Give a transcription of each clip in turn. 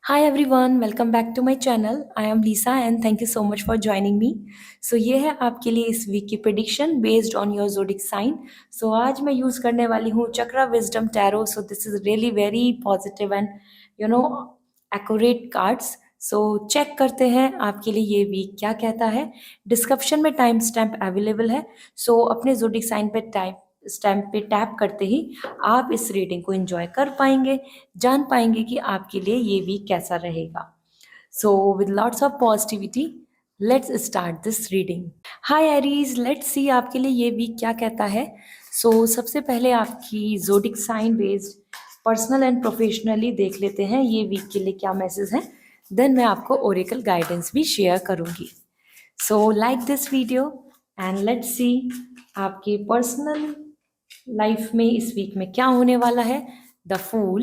Hi everyone, welcome back to my channel. I am Lisa and thank you so much for joining me. So ये है आपके लिए इस week की prediction based on your zodiac sign. So आज मैं use करने वाली हूँ chakra wisdom tarot. So this is really very positive and you know accurate cards. So check करते हैं आपके लिए ये वीक क्या कहता है. डिस्क्रिप्शन में टाइम स्टैम्प अवेलेबल है. सो अपने ज़ोडिक साइन पे टाइप स्टैम्प पे टैप करते ही आप इस रीडिंग को एंजॉय कर पाएंगे, जान पाएंगे कि आपके लिए ये वीक कैसा रहेगा. सो with lots of positivity let's start this reading. Hi Aries, let's see आपके लिए ये वीक क्या कहता है. सो सबसे पहले आपकी zodiac sign based personal and professionally देख लेते हैं ये वीक के लिए क्या मैसेज है. देन मैं आपको ओरेकल गाइडेंस भी शेयर करूंगी. So like this video and let's see आपकी पर्सनल लाइफ में इस वीक में क्या होने वाला है. द फूल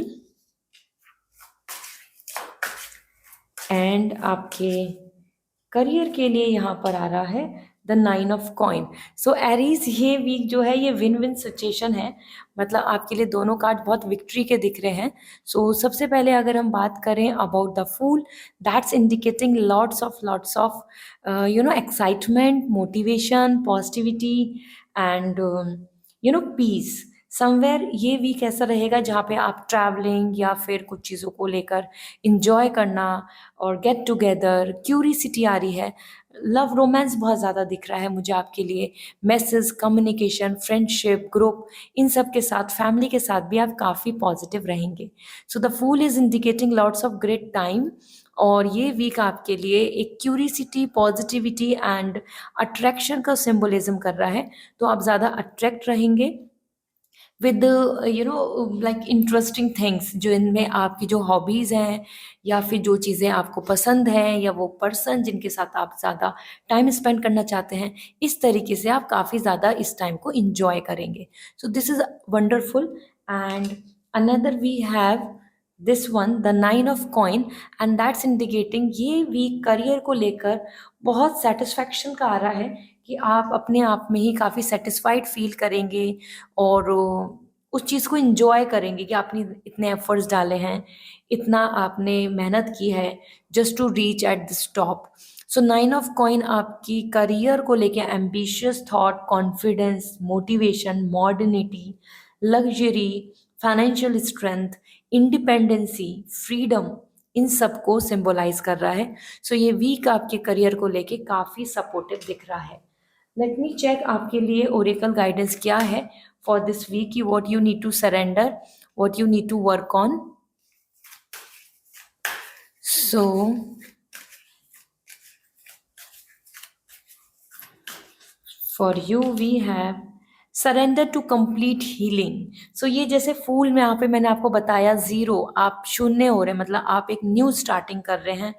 एंड आपके करियर के लिए यहाँ पर आ रहा है the 9 of coin. So Aries, ये वीक जो है ये विन विन सिचुएशन है. मतलब आपके लिए दोनों कार्ड बहुत विक्ट्री के दिख रहे हैं. सो सबसे पहले अगर हम बात करें about the fool, that's indicating lots of excitement, motivation, positivity and peace. Somewhere ये वीक ऐसा रहेगा जहाँ पे आप ट्रैवलिंग या फिर कुछ चीज़ों को लेकर इंजॉय करना और गेट टुगेदर, क्यूरिसिटी आ रही है. लव रोमांस बहुत ज़्यादा दिख रहा है मुझे आपके लिए. मैसेज, कम्युनिकेशन, फ्रेंडशिप, ग्रुप, इन सब के साथ, फैमिली के साथ भी आप काफ़ी पॉजिटिव रहेंगे. So the fool is indicating lots of great time. और ये वीक आपके लिए एक क्यूरिसिटी, पॉजिटिविटी एंड अट्रैक्शन का सिंबलिज्म कर रहा है. तो आप ज़्यादा अट्रैक्ट रहेंगे विद लाइक इंटरेस्टिंग थिंग्स, जो इनमें आपकी जो हॉबीज़ हैं या फिर जो चीज़ें आपको पसंद हैं या वो पर्सन जिनके साथ आप ज़्यादा टाइम स्पेंड करना चाहते हैं, इस तरीके से आप काफ़ी ज़्यादा इस टाइम को इंजॉय करेंगे. So this is wonderful. And another we have this one the 9 of coin and that's indicating ये वीक करियर को लेकर बहुत सेटिस्फैक्शन का आ रहा है कि आप अपने आप में ही काफ़ी सेटिस्फाइड फील करेंगे और उस चीज़ को एंजॉय करेंगे कि आपने इतने एफर्ट्स डाले हैं, इतना आपने मेहनत की है just to reach at this top. So 9 of coin आपकी करियर को लेके ambitious thought, confidence, motivation, modernity, luxury, financial strength, independency, freedom, इन सबको सिंबलाइज कर रहा है. सो ये वीक आपके करियर को लेके काफ़ी सपोर्टिव दिख रहा है. लेट मी चेक आपके लिए ओरेकल गाइडेंस क्या है फॉर दिस वीक की what you need to surrender, what you need to work on. So for you we have surrender to complete healing. So ये जैसे फूल में यहाँ पे मैंने आपको बताया जीरो, आप शून्य हो रहे हैं, मतलब आप एक न्यू स्टार्टिंग कर रहे हैं.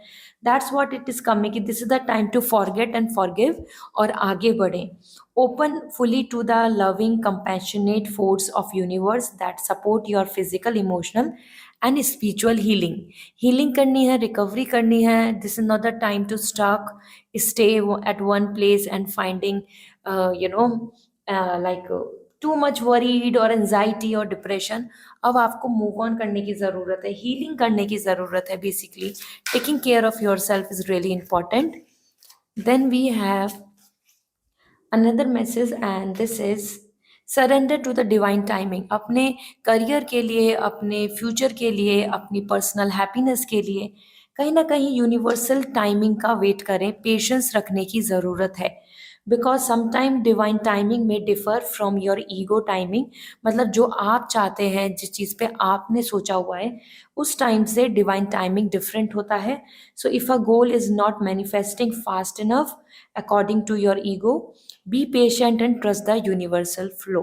That's what it is coming कि this is the time to forget and forgive और आगे बढ़ें. Open fully to the loving compassionate force of universe that support your physical, emotional and spiritual healing. Healing करनी है, recovery करनी है. This is not the time to stuck, stay at one place and finding like too much worried और anxiety और depression. अब आपको move on करने की ज़रूरत है, हीलिंग करने की ज़रूरत है. Basically taking care of yourself is really important. Then we have another message and this is surrender to the divine timing. अपने करियर के लिए, अपने फ्यूचर के लिए, अपनी पर्सनल हैप्पीनेस के लिए कहीं ना कहीं यूनिवर्सल टाइमिंग का वेट करें. पेशेंस रखने की ज़रूरत है बिकॉज समटाइम डिवाइन टाइमिंग में differ from your ego timing. मतलब जो आप चाहते हैं, जिस चीज़ पे आपने सोचा हुआ है, उस टाइम से डिवाइन टाइमिंग डिफरेंट होता है. So if a goal is not manifesting fast enough according to your ego, be patient and trust the universal flow.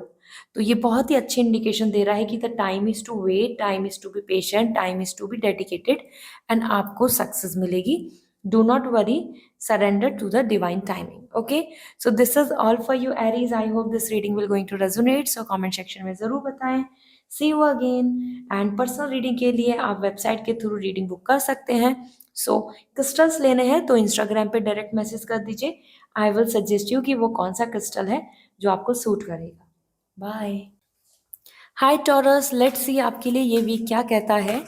तो ये बहुत ही अच्छी इंडिकेशन दे रहा है कि the time is to wait, time is to be patient, time is to be dedicated and आपको success मिलेगी. Do not worry, surrender to the divine timing. Okay, so this is all for you Aries. I hope this reading will going to resonate, so comment section में ज़रूर बताएं. See you again. and personal reading के लिए आप website के through reading book कर सकते हैं. सो क्रिस्टल्स लेने हैं तो इंस्टाग्राम पे डायरेक्ट मैसेज कर दीजिए. आई विल सजेस्ट यू कि वो कौन सा क्रिस्टल है जो आपको सूट करेगा. Bye. Hi Taurus, let's see आपके लिए ये वीक क्या कहता है.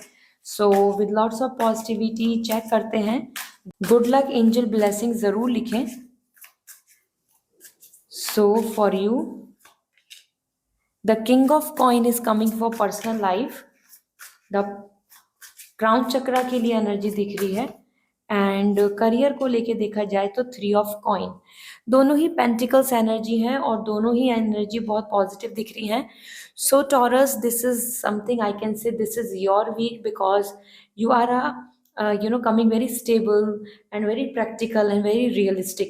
So with lots of positivity check करते हैं। गुड लक एंजल ब्लेसिंग ज़रूर लिखें। So for you the king of coin is coming for personal life. The crown chakra के लिए एनर्जी दिख रही है एंड करियर को लेके देखा जाए तो 3 ऑफ कॉइन। दोनों ही पेंटिकल्स एनर्जी हैं और दोनों ही एनर्जी बहुत पॉजिटिव दिख रही हैं। So Taurus, this is something I can say this is your week because you are coming very stable and very practical and very realistic।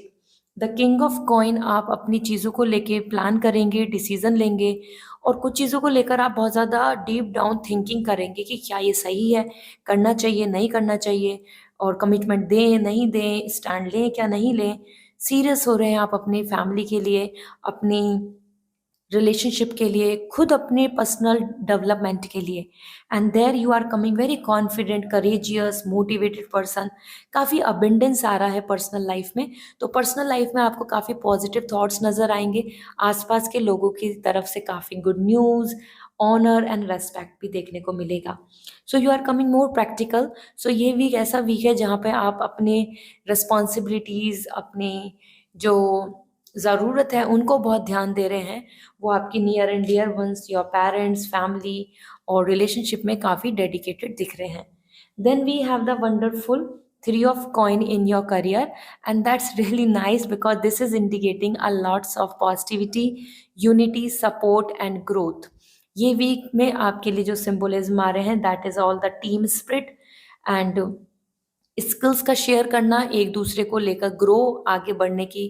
The king of coin, आप अपनी चीज़ों को लेके प्लान करेंगे, डिसीजन लेंगे और कुछ चीज़ों को लेकर आप बहुत ज़्यादा डीप डाउन थिंकिंग करेंगे कि क्या ये सही है, करना चाहिए नहीं करना चाहिए, और कमिटमेंट दें नहीं दें, स्टैंड लें क्या नहीं लें। सीरियस हो रहे हैं आप अपनी फैमिली के लिए, अपनी रिलेशनशिप के लिए, खुद अपने पर्सनल डेवलपमेंट के लिए। And there you are coming very confident, courageous, motivated person. काफ़ी अबेंडेंस आ रहा है पर्सनल लाइफ में। तो पर्सनल लाइफ में आपको काफ़ी पॉजिटिव थॉट्स नज़र आएंगे, आसपास के लोगों की तरफ से काफ़ी good news, honour and respect भी देखने को मिलेगा। So you are coming more practical. So ये वीक ऐसा वीक है जहाँ पे आप अपने रिस्पॉन्सिबिलिटीज़, अपने जो ज़रूरत है उनको बहुत ध्यान दे रहे हैं। वो आपकी near and dear ones, your parents, family और रिलेशनशिप में काफ़ी डेडिकेटेड दिख रहे हैं। Then we have the wonderful 3 of coin in your career, and that's really nice because this is indicating a lots of positivity, unity, support and growth। ये week में आपके लिए जो सिंबोलिज्म आ रहे हैं that is all the team spirit and skills का share करना, एक दूसरे को लेकर ग्रो, आगे बढ़ने की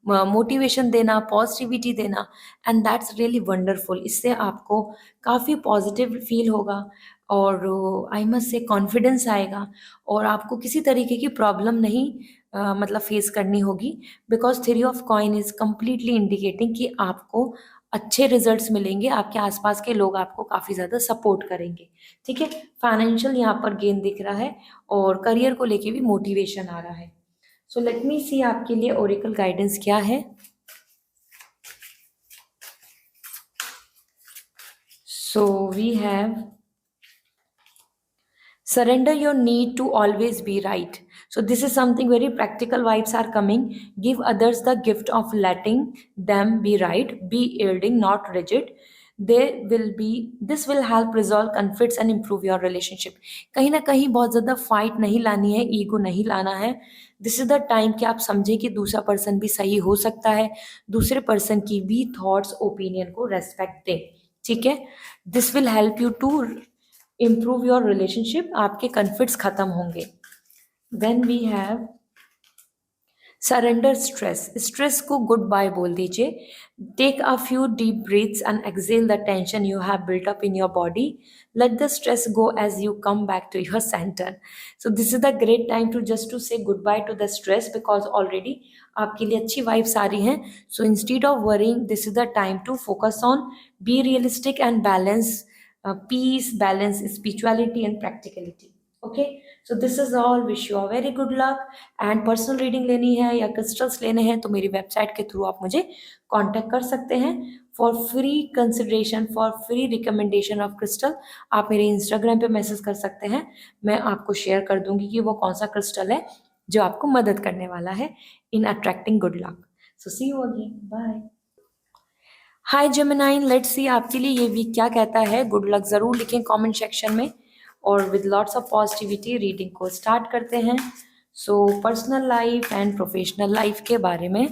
मोटिवेशन देना, पॉजिटिविटी देना, एंड दैट्स रियली वंडरफुल। इससे आपको काफ़ी पॉजिटिव फील होगा और आई मस्ट से कॉन्फिडेंस आएगा और आपको किसी तरीके की प्रॉब्लम नहीं मतलब फेस करनी होगी because 3 of coin is completely indicating कि आपको अच्छे रिजल्ट्स मिलेंगे, आपके आसपास के लोग आपको काफ़ी ज़्यादा सपोर्ट करेंगे। ठीक है, फाइनेंशियल यहाँ पर गेन दिख रहा है और करियर को लेके भी मोटिवेशन आ रहा है। सो लेट मी सी आपके लिए ओरेकल गाइडेंस क्या है। So we have surrender your need to always be right। So this is something very practical vibes are coming। Give others the gift of letting them be right, be yielding not rigid। This will help resolve conflicts and improve your relationship। कहीं ना कहीं बहुत ज़्यादा fight नहीं लानी है, ego नहीं लाना है। दिस इज द टाइम कि आप समझें कि दूसरा पर्सन भी सही हो सकता है, दूसरे पर्सन की भी थॉट्स ओपिनियन को रेस्पेक्ट दें। ठीक है, this will help you to improve your relationship, आपके कन्फ्लिक्ट्स खत्म होंगे। Then we have surrender stress. Stress को गुड बाय बोल दीजिए। Take a few deep breaths and exhale the tension you have built up in your body. Let the stress go as you come back to your centre. So this is the great time to just to say good bye to the stress because already आपके लिए अच्छी vibes आ रही हैं। So instead of worrying, this is the time to focus on be realistic and balance peace, balance, spirituality and practicality। okay, so this is all। wish you a very good luck and personal reading लेनी है या crystals लेने हैं तो मेरी website के through आप मुझे कांटेक्ट कर सकते हैं for free consideration, for free recommendation of crystal. आप मेरे इंस्टाग्राम पे मैसेज कर सकते हैं, मैं आपको शेयर कर दूंगी कि वो कौन सा क्रिस्टल है जो आपको मदद करने वाला है in attracting good luck. So see you again, bye. Hi Gemini, let's see आपके लिए ये वीक क्या कहता है। गुड लक ज़रूर लिखें कमेंट सेक्शन में और with lots of positivity reading को स्टार्ट करते हैं। So personal life and professional life के बारे में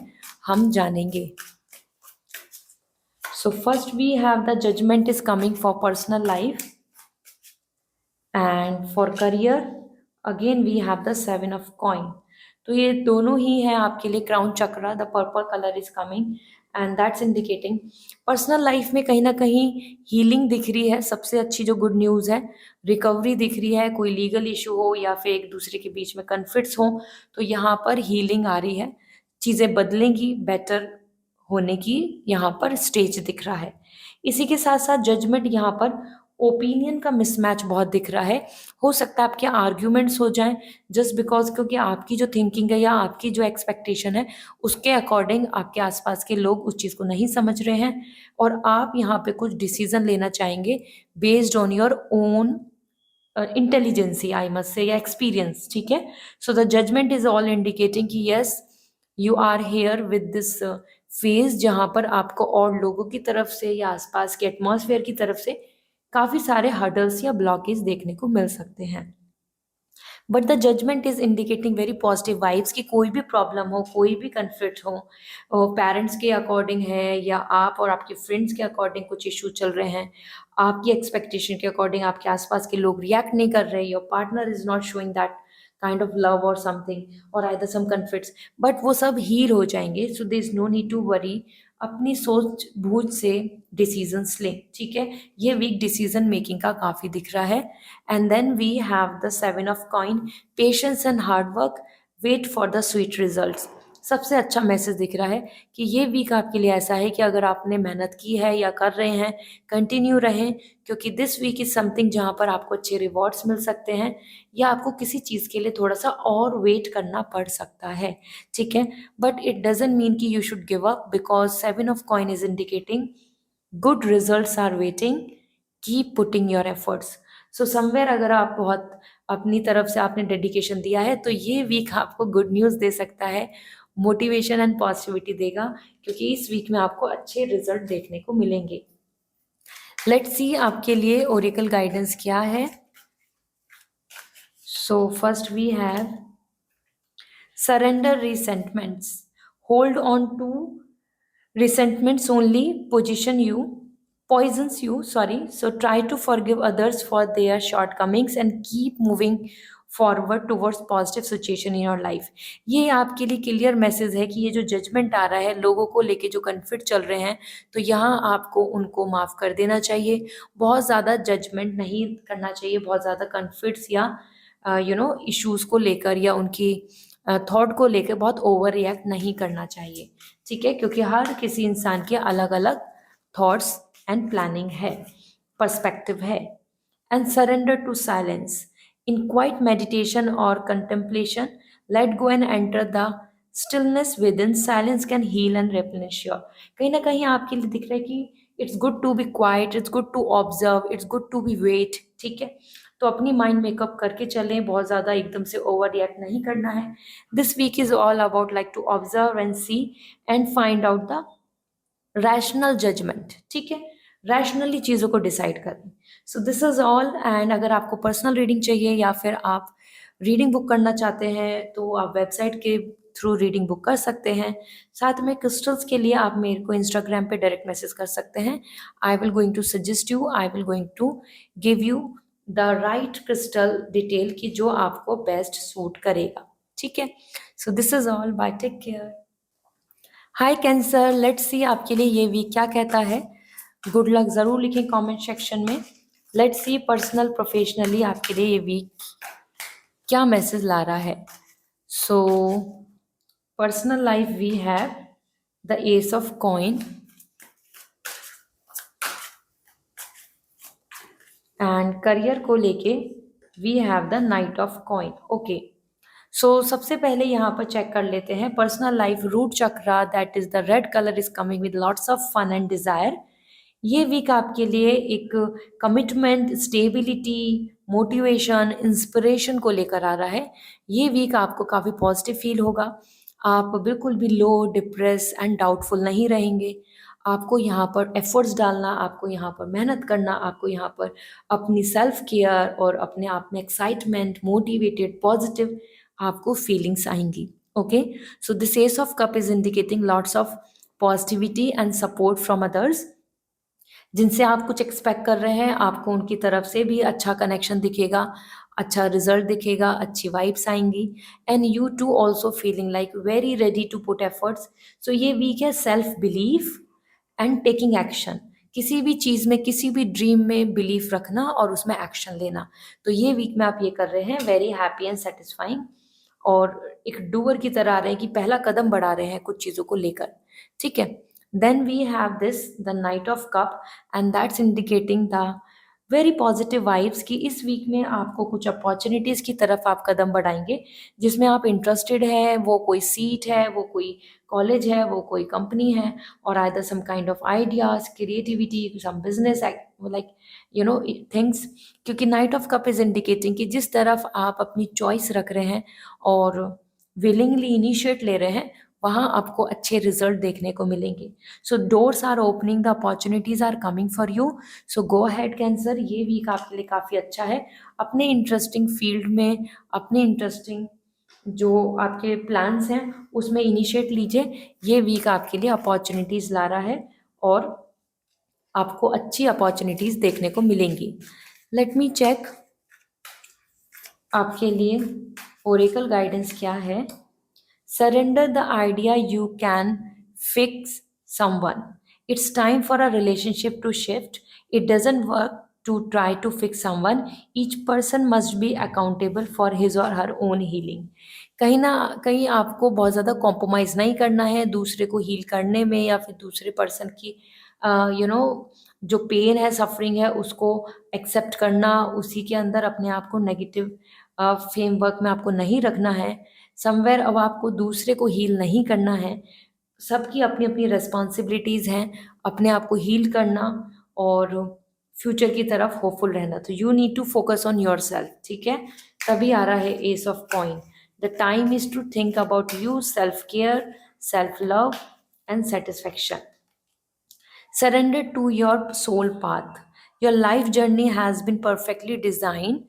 हम जानेंगे। So first we have the judgement is coming for personal life and for career again we have the 7 of coin. तो ये दोनों ही है आपके लिए crown chakra, the purple colour is coming and that's indicating personal life में कहीं ना कहीं हीलिंग दिख रही है। सबसे अच्छी जो गुड न्यूज़ है, रिकवरी दिख रही है। कोई लीगल इशू हो या फिर एक दूसरे के बीच में कन्फ्लिक्ट्स हो तो यहाँ पर हीलिंग आ रही है, चीज़ें बदलेंगी, बेटर होने की यहाँ पर स्टेज दिख रहा है। इसी के साथ साथ जजमेंट, यहाँ पर ओपिनियन का मिसमैच बहुत दिख रहा है। हो सकता है आपके आर्ग्यूमेंट्स हो जाएं जस्ट बिकॉज, क्योंकि आपकी जो थिंकिंग है या आपकी जो एक्सपेक्टेशन है उसके अकॉर्डिंग आपके आसपास के लोग उस चीज़ को नहीं समझ रहे हैं और आप यहाँ पे कुछ डिसीजन लेना चाहेंगे based on your own intelligency I must say, या एक्सपीरियंस, ठीक है। So the judgement is all indicating कि yes you are here with this phase, जहाँ पर आपको और लोगों की तरफ से या आसपास के एटमॉस्फेयर की तरफ से काफ़ी सारे हर्डल्स या ब्लॉकेज देखने को मिल सकते हैं। But the judgement is indicating very positive vibes, कि कोई भी प्रॉब्लम हो, कोई भी कन्फ्लिक्ट हो, पेरेंट्स के अकॉर्डिंग है या आप और आपके फ्रेंड्स के अकॉर्डिंग कुछ इशू चल रहे हैं, आपकी एक्सपेक्टेशन के अकॉर्डिंग आपके आसपास के लोग रिएक्ट नहीं कर रहे, your partner is not showing that kind of love और समथिंग, और आइदर सम कन्फ्लिक्ट्स, बट वो सब हील हो जाएंगे। So there is no need to worry. अपनी सोच बूझ से डिसीजंस लें, ठीक है। ये वीक डिसीजन मेकिंग का काफ़ी दिख रहा है। And then we have the 7 of coin, patience and hard work, wait for the sweet results। सबसे अच्छा मैसेज दिख रहा है कि ये वीक आपके लिए ऐसा है कि अगर आपने मेहनत की है या कर रहे हैं, कंटिन्यू रहें, क्योंकि दिस वीक इज समथिंग जहाँ पर आपको अच्छे रिवॉर्ड्स मिल सकते हैं, या आपको किसी चीज़ के लिए थोड़ा सा और वेट करना पड़ सकता है, ठीक है। बट इट डजेंट मीन कि you should give up, because 7 of coin is indicating good results are waiting, keep putting your efforts. So somewhere अगर आप बहुत अपनी तरफ से आपने डेडिकेशन दिया है, तो ये वीक आपको गुड न्यूज़ दे सकता है, मोटिवेशन एंड पॉजिटिविटी देगा, क्योंकि इस वीक में आपको अच्छे रिजल्ट देखने को मिलेंगे। लेट्स सी आपके लिए ओरेकल गाइडेंस क्या है। So first we have surrender resentments, hold on to resentments only poisons you, sorry. So try to forgive others for their shortcomings and keep moving forward towards positive situation in your life. ये आपके लिए clear message है कि ये जो judgement आ रहा है लोगों को लेके, जो कन्फ्लिक्ट चल रहे हैं, तो यहाँ आपको उनको माफ़ कर देना चाहिए। बहुत ज़्यादा जजमेंट नहीं करना चाहिए, बहुत ज़्यादा कन्फ्लिक्ट्स या इश्यूज़ को लेकर या उनकी थॉट को लेकर बहुत ओवर रिएक्ट नहीं करना चाहिए, ठीक है, क्योंकि हर किसी इंसान के अलग अलग थॉट्स एंड प्लानिंग है, पर्सपेक्टिव है। And surrender to silence in quiet meditation और contemplation, let go and enter the stillness within, silence can heal and replenish your. कहीं ना कहीं आपके लिए दिख रहा है कि it's good to be quiet, it's good to observe, it's good to be wait, ठीक है। तो अपनी माइंड मेकअप करके चलें, बहुत ज़्यादा एकदम से ओवर रिएक्ट नहीं करना है। This week is all about like to observe and see and find out the rational judgement, ठीक है, रैशनली चीज़ों को डिसाइड करें। So this is all. And अगर आपको पर्सनल रीडिंग चाहिए या फिर आप रीडिंग बुक करना चाहते हैं, तो आप वेबसाइट के थ्रू रीडिंग बुक कर सकते हैं। साथ में क्रिस्टल्स के लिए आप मेरे को इंस्टाग्राम पे डायरेक्ट मैसेज कर सकते हैं। I will going to suggest you, I will going to give you the right crystal detail की जो आपको बेस्ट सूट करेगा, ठीक है। So this is all, bye, take care. Hi Cancer, let's see आपके लिए ये वीक क्या कहता है। गुड लक ज़रूर लिखें कमेंट सेक्शन में। लेट्स सी पर्सनल प्रोफेशनली आपके लिए ये वीक क्या मैसेज ला रहा है। So personal life we have the ace of coin and career को लेके we have the knight of coin. Okay, so सबसे पहले यहाँ पर चेक कर लेते हैं personal life root chakra, that is the red colour is coming with lots of fun and desire. ये वीक आपके लिए एक कमिटमेंट, स्टेबिलिटी, मोटिवेशन, इंस्पिरेशन को लेकर आ रहा है। ये वीक आपको काफ़ी पॉजिटिव फील होगा। आप बिल्कुल भी लो, डिप्रेस एंड डाउटफुल नहीं रहेंगे। आपको यहाँ पर एफर्ट्स डालना, आपको यहाँ पर मेहनत करना, आपको यहाँ पर अपनी सेल्फ केयर और अपने आप में एक्साइटमेंट, मोटिवेटेड, पॉजिटिव आपको फीलिंग्स आएंगी। Okay, so this S of cup is indicating lots of positivity and support from others. जिनसे आप कुछ एक्सपेक्ट कर रहे हैं, आपको उनकी तरफ से भी अच्छा कनेक्शन दिखेगा, अच्छा रिजल्ट दिखेगा, अच्छी वाइब्स आएंगी। And you too also feeling like very ready to put efforts. So ये वीक है self belief and taking action. किसी भी चीज़ में, किसी भी ड्रीम में बिलीफ रखना और उसमें एक्शन लेना। तो ये वीक में आप ये कर रहे हैं, वेरी हैप्पी एंड सेटिस्फाइंग, और एक डूअर की तरह आ रहे हैं कि पहला कदम बढ़ा रहे हैं कुछ चीज़ों को लेकर, ठीक है। Then we have this, the Knight of Cup, and that's indicating the very positive vibes कि इस वीक में आपको कुछ अपॉर्चुनिटीज़ की तरफ आप कदम बढ़ाएंगे जिसमें आप इंटरेस्टेड हैं, वो कोई सीट है, वो कोई कॉलेज है, वो कोई कंपनी है, और either some kind of ideas, creativity, some business like you know things. क्योंकि knight of cup is indicating कि जिस तरफ आप अपनी चॉइस रख रहे हैं और विलिंगली इनिशिएट ले रहे हैं, वहाँ आपको अच्छे रिजल्ट देखने को मिलेंगे। So doors are opening, the opportunities are coming for you. So go ahead Cancer, ये वीक आपके लिए काफ़ी अच्छा है। अपने इंटरेस्टिंग फील्ड में, अपने इंटरेस्टिंग जो आपके प्लान्स हैं उसमें इनिशिएट लीजिए। ये वीक आपके लिए अपॉर्चुनिटीज़ ला रहा है और आपको अच्छी अपॉर्चुनिटीज़ देखने को मिलेंगी। लेट मी चेक आपके लिए ओरेकल गाइडेंस क्या है। Surrender the idea you can fix someone. It's time for a relationship to shift. It doesn't work to try to fix someone. Each person must be accountable for his or her own healing. कहीं ना कहीं आपको बहुत ज़्यादा compromise नहीं करना है दूसरे को हील करने में, या फिर दूसरे पर्सन की जो पेन है, सफरिंग है, उसको एक्सेप्ट करना, उसी के अंदर अपने आप को नेगेटिव फ्रेमवर्क में आपको नहीं रखना है। समवेयर अब आपको दूसरे को हील नहीं करना है। सबकी अपनी अपनी रिस्पॉन्सिबिलिटीज़ हैं, अपने आप को हील करना और फ्यूचर की तरफ होपफुल रहना। तो you need to focus on your self, ठीक है। तभी आ रहा है ace of coin. The time is to think about you, self care, self love and satisfaction. Surrender to your soul path. Your life journey has been perfectly designed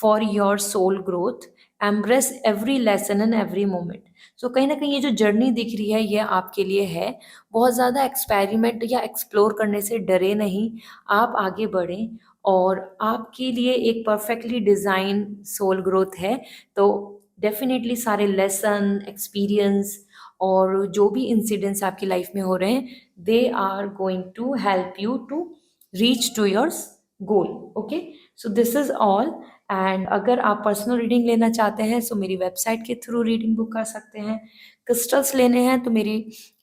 for your soul growth. Embrace every lesson and every moment. सो कहीं ना कहीं ये जो journey दिख रही है ये आपके लिए है। बहुत ज़्यादा एक्सपेरिमेंट या एक्सप्लोर करने से डरे नहीं, आप आगे बढ़ें और आपके लिए एक परफेक्टली डिज़ाइन सोल ग्रोथ है। तो डेफिनेटली सारे लेसन, एक्सपीरियंस और जो भी इंसिडेंट्स आपकी लाइफ में हो रहे हैं, they are going to help you to reach to your goal. Okay, so this is all. And अगर आप पर्सनल रीडिंग लेना चाहते हैं तो मेरी वेबसाइट के थ्रू रीडिंग बुक कर सकते हैं। क्रिस्टल्स लेने हैं तो मेरी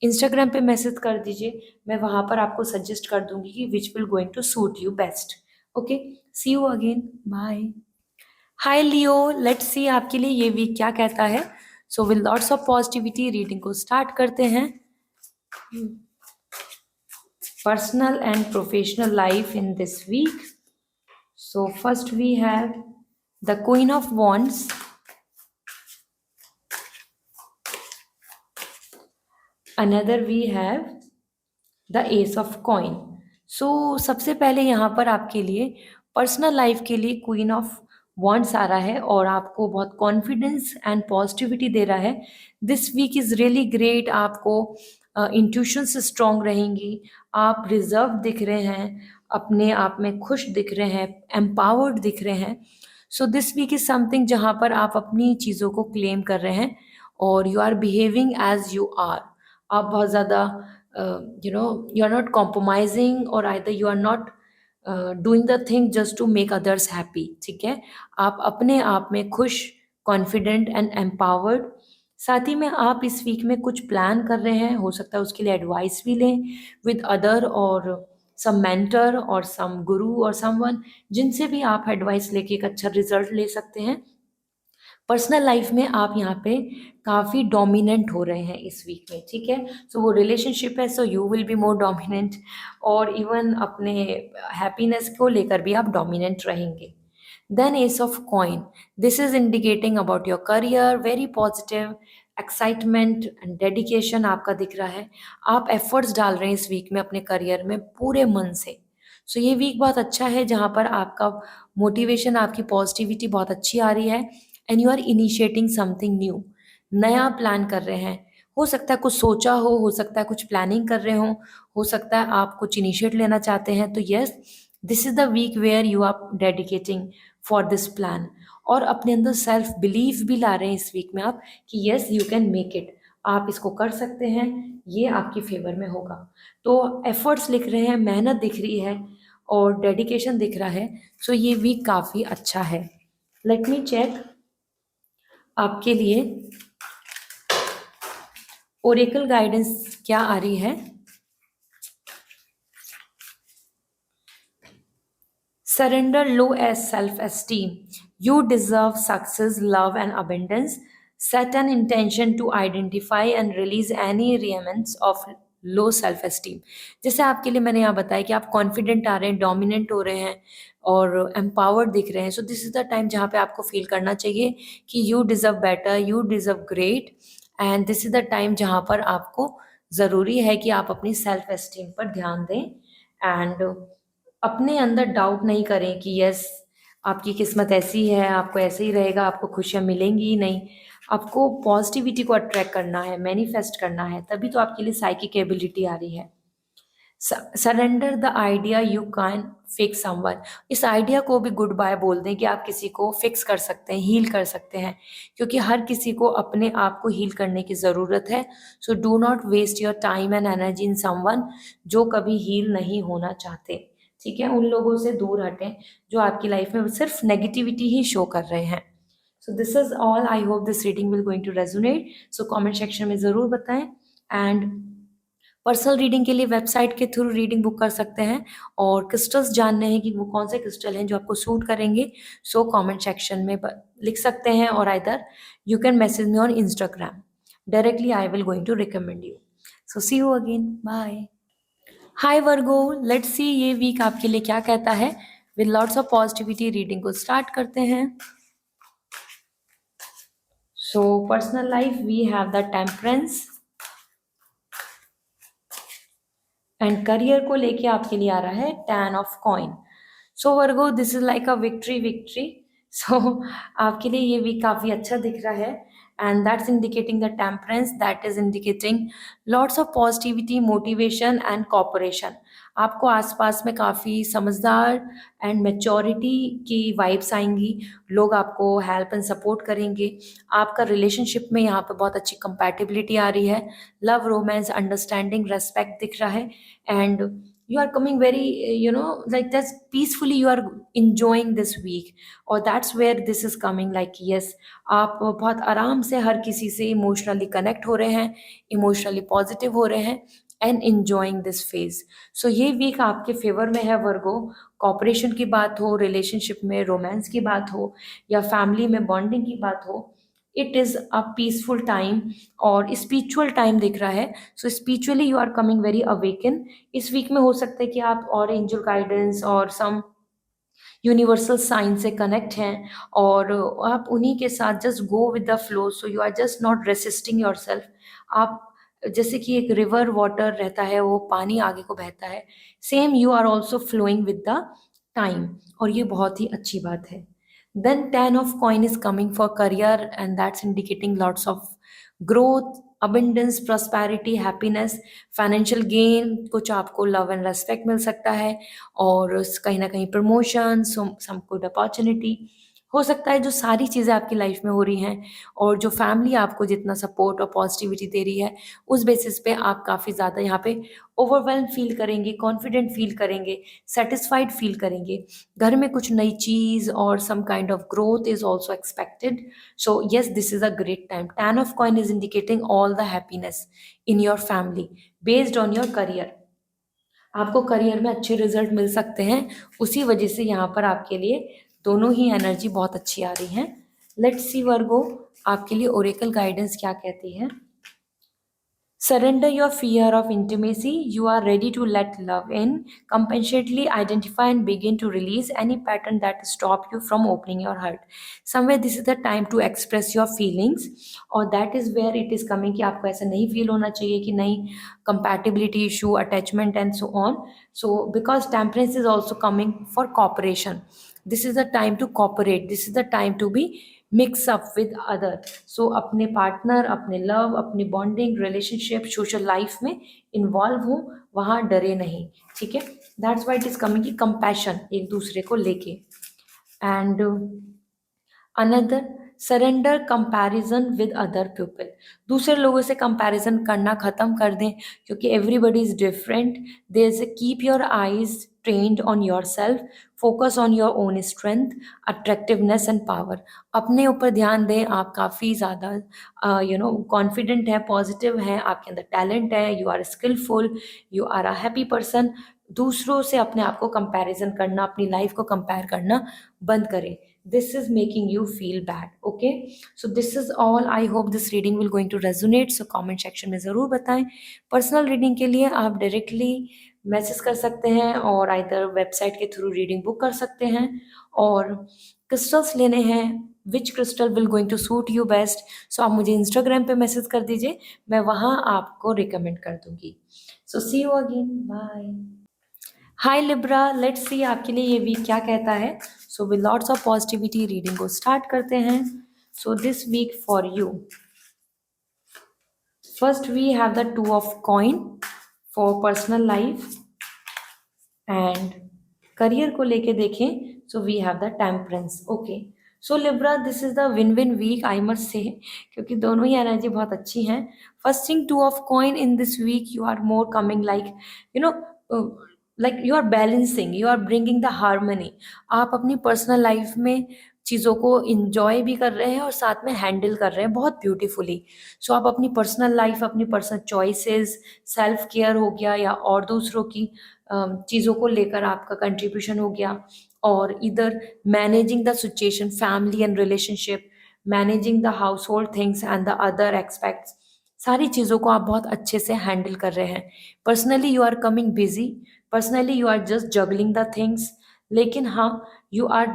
इंस्टाग्राम पे मैसेज कर दीजिए, मैं वहाँ पर आपको सजेस्ट कर दूंगी कि which will going to suit you best. Okay, see you again, bye. Hi Leo, let's see आपके लिए ये वीक क्या कहता है। So with lots of positivity reading को स्टार्ट करते हैं। Personal and professional life in this week. So first we have the Queen of Wands, another we have the Ace of Coin. So सबसे पहले यहाँ पर आपके लिए पर्सनल लाइफ के लिए क्वीन ऑफ वॉन्ड्स आ रहा है और आपको बहुत कॉन्फिडेंस एंड पॉजिटिविटी दे रहा है। This week is really great. आपको इंट्यूशन से स्ट्रॉन्ग रहेंगी, आप रिजर्व दिख रहे हैं, अपने आप में खुश दिख रहे हैं, एम्पावर्ड दिख रहे हैं। So this week is something जहाँ पर आप अपनी चीज़ों को क्लेम कर रहे हैं और you are behaving as you are. आप बहुत ज़्यादा यू आर नॉट कॉम्प्रोमाइजिंग और either you are not doing the thing just to make others happy, ठीक है। आप अपने आप में खुश, कॉन्फिडेंट एंड एम्पावर्ड। साथ ही में आप इस वीक में कुछ प्लान कर रहे हैं, हो सकता है उसके लिए एडवाइस भी लें विद अदर और सम मेंटर और सम गुरु और समवन, जिनसे भी आप एडवाइस लेके एक अच्छा रिजल्ट ले सकते हैं। पर्सनल लाइफ में आप यहाँ पे काफ़ी डोमिनेंट हो रहे हैं इस वीक में, ठीक है। सो वो रिलेशनशिप है, so you will be more dominant, और इवन अपने हैप्पीनेस को लेकर भी आप डोमिनेंट रहेंगे। Then ace of coin, this is indicating about your career, very positive, excitement and dedication आपका दिख रहा है। आप एफर्ट्स डाल रहे हैं इस वीक में अपने करियर में पूरे मन से। सो ये वीक बहुत अच्छा है जहाँ पर आपका मोटिवेशन, आपकी पॉजिटिविटी बहुत अच्छी आ रही है and you are initiating something new. नया प्लान कर रहे हैं, हो सकता है कुछ सोचा हो सकता है कुछ प्लानिंग कर रहे हो सकता है आप कुछ इनिशिएट लेना चाहते हैं। तो yes, this is the week where you are dedicating for this plan, और अपने अंदर सेल्फ बिलीफ भी ला रहे हैं इस वीक में आप कि yes you can make it, आप इसको कर सकते हैं, ये आपके फेवर में होगा। तो एफर्ट्स लिख रहे हैं, मेहनत दिख रही है और डेडिकेशन दिख रहा है। सो ये वीक काफ़ी अच्छा है। लेट मी चेक आपके लिए ओरेकल गाइडेंस क्या आ रही है। Surrender low as self esteem. You deserve success, love, and abundance. Set an intention to identify and release any remnants of low self esteem. जैसे आपके लिए मैंने यहाँ बताया कि आप कॉन्फिडेंट आ रहे हैं, डोमिनेंट हो रहे हैं और एम्पावर्ड दिख रहे हैं. So this is the time जहाँ पे आपको फील करना चाहिए कि you deserve better, you deserve great. And this is the time जहाँ पर आपको ज़रूरी है कि आप अपनी सेल्फ एस्टीम पर ध्यान दें. एंड अपने अंदर डाउट नहीं करें कि यस आपकी किस्मत ऐसी है, आपको ऐसे ही रहेगा, आपको खुशियाँ मिलेंगी ही नहीं. आपको पॉजिटिविटी को अट्रैक्ट करना है, मैनिफेस्ट करना है, तभी तो आपके लिए साइकिक एबिलिटी आ रही है. Surrender the idea you can fix someone. इस आइडिया को भी गुड बाय बोल दें कि आप किसी को फिक्स कर सकते हैं, हील कर सकते हैं, क्योंकि हर किसी को अपने आप को हील करने की ज़रूरत है. So do not waste your time and energy in someone जो कभी हील नहीं होना चाहते. ठीक है, उन लोगों से दूर हटें जो आपकी लाइफ में सिर्फ नेगेटिविटी ही शो कर रहे हैं. So this is all. I hope this reading will going to resonate. So comment section में ज़रूर बताएं. एंड पर्सनल रीडिंग के लिए वेबसाइट के थ्रू रीडिंग बुक कर सकते हैं और क्रिस्टल्स जानने हैं कि वो कौन से क्रिस्टल हैं जो आपको सूट करेंगे. सो कमेंट सेक्शन में लिख सकते हैं और either you can message me on Instagram directly. I will going to recommend you. So see you again. Bye. Hi Virgo, let's see ये वीक आपके लिए क्या कहता है. With lots of positivity reading को स्टार्ट करते हैं. So personal life we have the temperance and career को लेके आपके लिए आ रहा है 10 of coin. So Virgo this is like a victory. सो आपके लिए ये वीक काफ़ी अच्छा दिख रहा है. And that's indicating the temperance, that is indicating lots of positivity, motivation and cooperation. आपको आसपास में काफ़ी समझदार एंड मेच्योरिटी की वाइब्स आएंगी. लोग आपको हेल्प एंड सपोर्ट करेंगे. आपका रिलेशनशिप में यहाँ पे बहुत अच्छी कंपैटिबिलिटी आ रही है. लव, रोमांस, अंडरस्टैंडिंग, रेस्पेक्ट दिख रहा है. And you are coming very like that's peacefully you are enjoying this week, or that's where this is coming like yes आप बहुत आराम से हर किसी से इमोशनली कनेक्ट हो रहे हैं, इमोशनली पॉजिटिव हो रहे हैं एंड enjoying दिस फेज. सो ये वीक आपके फेवर में है वर्गो. कॉपरेशन की बात हो, रिलेशनशिप में रोमांस की बात हो या फैमिली में बॉन्डिंग की बात हो, it is a peaceful time और स्पिरिचुअल टाइम दिख रहा है. So spiritually you are coming very awaken. इस वीक में हो सकता है कि आप और एंजल गाइडेंस और सम यूनिवर्सल साइन से कनेक्ट हैं और आप उन्हीं के साथ just go with the flow. So you are just not resisting yourself. आप जैसे कि एक रिवर वाटर रहता है, वो पानी आगे को बहता है, same you are also flowing with the time, और ये बहुत ही अच्छी बात है. Then 10 of coin is coming for career and that's indicating lots of growth, abundance, prosperity, happiness, financial gain. कुछ आपको love and respect मिल सकता है और कहीं ना कहीं promotion, some good opportunity हो सकता है. जो सारी चीज़ें आपकी लाइफ में हो रही हैं और जो फैमिली आपको जितना सपोर्ट और पॉजिटिविटी दे रही है, उस बेसिस पे आप काफ़ी ज़्यादा यहाँ पे ओवरवेल्म फील करेंगे, कॉन्फिडेंट फील करेंगे, सेटिस्फाइड फील करेंगे. घर में कुछ नई चीज़ और some kind of growth is also expected. So yes, this is a great time. 10 of coin is indicating all the happiness in your family based on your career. आपको career में अच्छे रिजल्ट मिल सकते हैं, उसी वजह से यहाँ पर आपके लिए दोनों ही एनर्जी बहुत अच्छी आ रही है. लेट्स सी वर्गो आपके लिए ओरेकल गाइडेंस क्या कहती है. Surrender your fear of intimacy. You are ready to let love in. Compassionately identify and begin to release any pattern that stop you from opening your heart. Somewhere this is the time to express your feelings, और that is where it is coming कि आपको ऐसा नहीं feel होना चाहिए कि नहीं compatibility issue, attachment and so on. So because temperance is also coming for cooperation. This is the time to cooperate. This is the time to be mix up with other. So अपने partner, अपने love, अपनी bonding, relationship, social life में involve हो, वहाँ डरे नहीं. ठीक है, that's why it is coming की कंपैशन एक दूसरे को लेके. And another surrender comparison with other people. दूसरे लोगों से कंपैरिजन करना ख़त्म कर दें क्योंकि everybody is different. There is keep your eyes trained on your self. Focus on your own strength, attractiveness and power. अपने ऊपर ध्यान दें. आप काफ़ी ज़्यादा कॉन्फिडेंट हैं, पॉजिटिव हैं, आपके अंदर टैलेंट है, you are skilful, you are a happy person. दूसरों से अपने आप को कंपैरिजन करना, अपनी लाइफ को कंपेयर करना बंद करें. This is making you feel bad. Okay, so this is all. I hope this reading will going to resonate. So comment section में ज़रूर बताएं. पर्सनल रीडिंग के लिए आप डायरेक्टली मैसेज कर सकते हैं और आइदर वेबसाइट के थ्रू रीडिंग बुक कर सकते हैं. और क्रिस्टल्स लेने हैं, which crystal will going to suit you best, so आप मुझे इंस्टाग्राम पे मैसेज कर दीजिए, मैं वहाँ आपको रिकमेंड कर दूंगी. So see you again, bye. Hi Libra, let's see आपके लिए ये वीक क्या कहता है. So with lots of positivity reading को स्टार्ट करते हैं. So this week for you, first we have the two of coin for personal life. And career को लेके देखें, so we have the temperance. Okay, so Libra, this is the win win week I must say, क्योंकि दोनों ही energy बहुत अच्छी हैं. First thing, two of coin in this week, you are more coming like you know like you are balancing, you are bringing the harmony. आप अपनी personal life में चीज़ों को इंजॉय भी कर रहे हैं और साथ में हैंडल कर रहे हैं बहुत ब्यूटीफुली. सो आप अपनी पर्सनल लाइफ, अपनी पर्सनल चॉइसेस, सेल्फ केयर हो गया, या और दूसरों की चीज़ों को लेकर आपका कंट्रीब्यूशन हो गया, और इधर managing the situation, family and relationship, managing the house hold things and the other aspects, सारी चीज़ों को आप बहुत अच्छे से हैंडल कर रहे हैं. Personally you are coming busy, personally you are just juggling the things, लेकिन हाँ, you are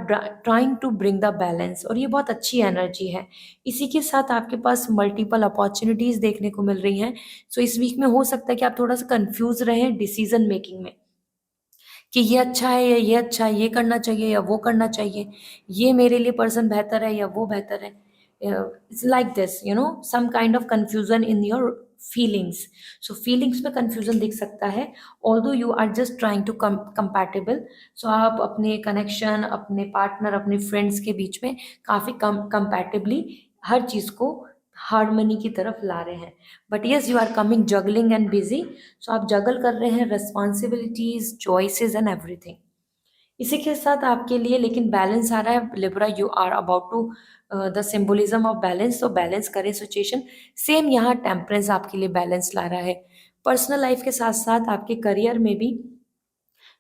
trying to bring the balance, और ये बहुत अच्छी एनर्जी है. इसी के साथ आपके पास मल्टीपल अपॉर्चुनिटीज़ देखने को मिल रही हैं. सो इस वीक में हो सकता है कि आप थोड़ा सा कंफ्यूज रहें डिसीजन मेकिंग में, कि ये अच्छा है या ये अच्छा है, ये करना चाहिए या वो करना चाहिए, ये मेरे लिए पर्सन बेहतर है या वो बेहतर है. It's like this, you know, some kind of confusion in your feelings. So feelings में कंफ्यूजन दिख सकता है, although you are just trying to compatible. So आप अपने कनेक्शन, अपने पार्टनर, अपने फ्रेंड्स के बीच में काफ़ी कंपैटिबली हर चीज़ को हार्मनी की तरफ ला रहे हैं. But yes, you are coming juggling and busy. So आप जगल कर रहे हैं रिस्पॉन्सिबिलिटीज, चॉइसेस एंड एवरीथिंग. इसी के साथ आपके लिए लेकिन बैलेंस आ रहा है Libra. You are about to the symbolism of balance. तो बैलेंस करें सिचुएशन. सेम यहाँ टेम्परेंस आपके लिए बैलेंस ला रहा है. पर्सनल लाइफ के साथ साथ आपके करियर में भी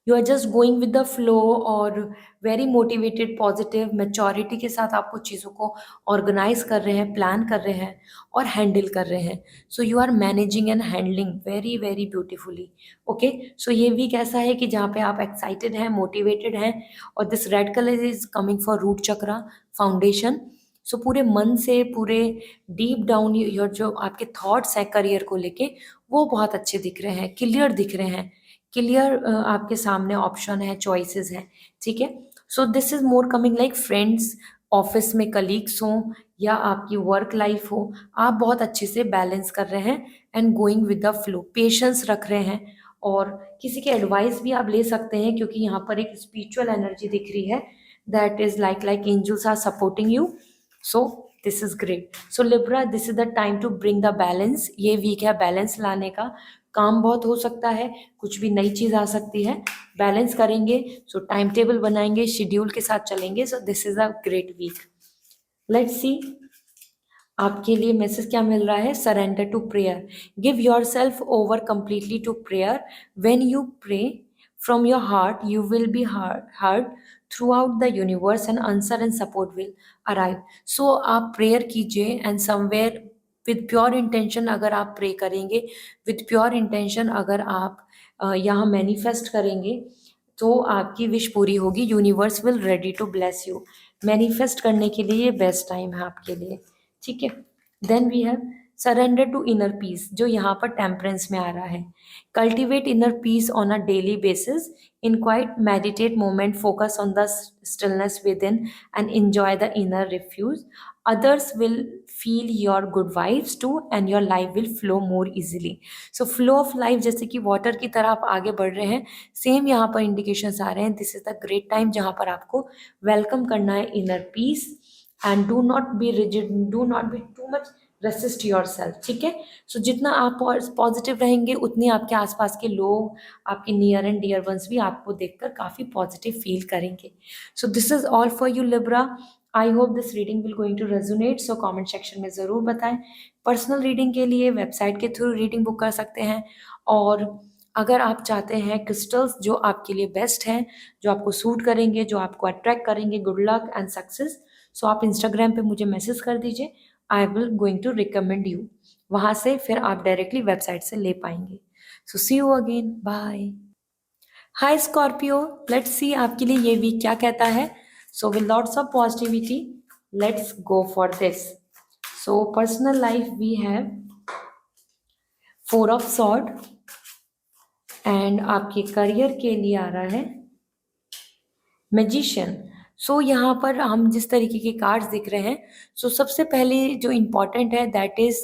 you are just going with the flow, और वेरी मोटिवेटेड, पॉजिटिव मैच्योरिटी के साथ आपको चीज़ों को ऑर्गेनाइज कर रहे हैं, प्लान कर रहे हैं और हैंडल कर रहे हैं. So you are managing and handling very very beautifully. Okay, so ये वीक ऐसा है कि जहाँ पे आप एक्साइटेड हैं, मोटिवेटेड हैं, और this red colour is coming for root chakra foundation. So पूरे मन से, पूरे डीप डाउन योर जो आपके थॉट्स हैं करियर को लेके, वो बहुत अच्छे दिख रहे हैं, क्लियर दिख रहे हैं. क्लियर आपके सामने ऑप्शन है, चॉइसेस हैं. ठीक है, so this is more coming like friends, office में कलीग्स हों या आपकी वर्क लाइफ हो, आप बहुत अच्छे से बैलेंस कर रहे हैं and going with the flow, patience रख रहे हैं. और किसी की एडवाइस भी आप ले सकते हैं, क्योंकि यहाँ पर एक स्पिरिचुअल एनर्जी दिख रही है, that is like angels are supporting you. So this is great. So Libra, this is the time to bring the balance. ये वीक है बैलेंस लाने का. काम बहुत हो सकता है, कुछ भी नई चीज़ आ सकती है, बैलेंस करेंगे. सो टाइम टेबल बनाएंगे, शेड्यूल के साथ चलेंगे. So this is a great week. Let's see आपके लिए मैसेज क्या मिल रहा है. Surrender to prayer. Give yourself over completely to prayer. When you pray from your heart, you will be heard throughout the universe, and answer and support will arrive. So आप prayer कीजिए, and somewhere with pure intention अगर आप pray करेंगे, with pure intention अगर आप यहाँ manifest करेंगे, तो आपकी विश पूरी होगी. Universe will ready to bless you. Manifest करने के लिए ये बेस्ट टाइम है आपके लिए. ठीक है, then we have surrender to inner peace, जो यहाँ पर टेम्परेंस में आ रहा है. Cultivate inner peace on a daily basis. In quiet meditate moment, focus on the stillness within and enjoy the inner refuge. Others will feel your good vibes too, and your life will flow more easily. So flow of life, जैसे कि water की तरह आप आगे बढ़ रहे हैं, same यहाँ पर इंडिकेशंस आ रहे हैं. This is the great time जहाँ पर आपको वेलकम करना है inner peace. And do not be rigid, do not be too much resist yourself. ठीक है, सो जितना आप पॉजिटिव रहेंगे, उतने आपके आसपास के लोग, आपके नियर एंड डियर वंस भी आपको देखकर काफ़ी पॉजिटिव फील करेंगे. So this is all for you Libra. I hope this reading will going to resonate. So comment section में ज़रूर बताएं. पर्सनल रीडिंग के लिए वेबसाइट के थ्रू रीडिंग बुक कर सकते हैं, और अगर आप चाहते हैं क्रिस्टल्स जो आपके लिए बेस्ट हैं, जो आपको सूट करेंगे, जो आपको अट्रैक्ट करेंगे good luck and success, so आप इंस्टाग्राम पे मुझे मैसेज कर दीजिए। I will going to recommend you. वहाँ से फिर आप डायरेक्टली वेबसाइट से ले पाएंगे। So see you again, bye. Hi Scorpio, let's see आपके लिए ये वीक क्या कहता है। So with lots of positivity, let's go for this. So personal life we have 4 of sword, and आपके करियर के लिए आ रहा है मैजिशियन। सो यहाँ पर हम जिस तरीके के कार्ड्स दिख रहे हैं, सो सबसे पहले जो इम्पोर्टेंट है that is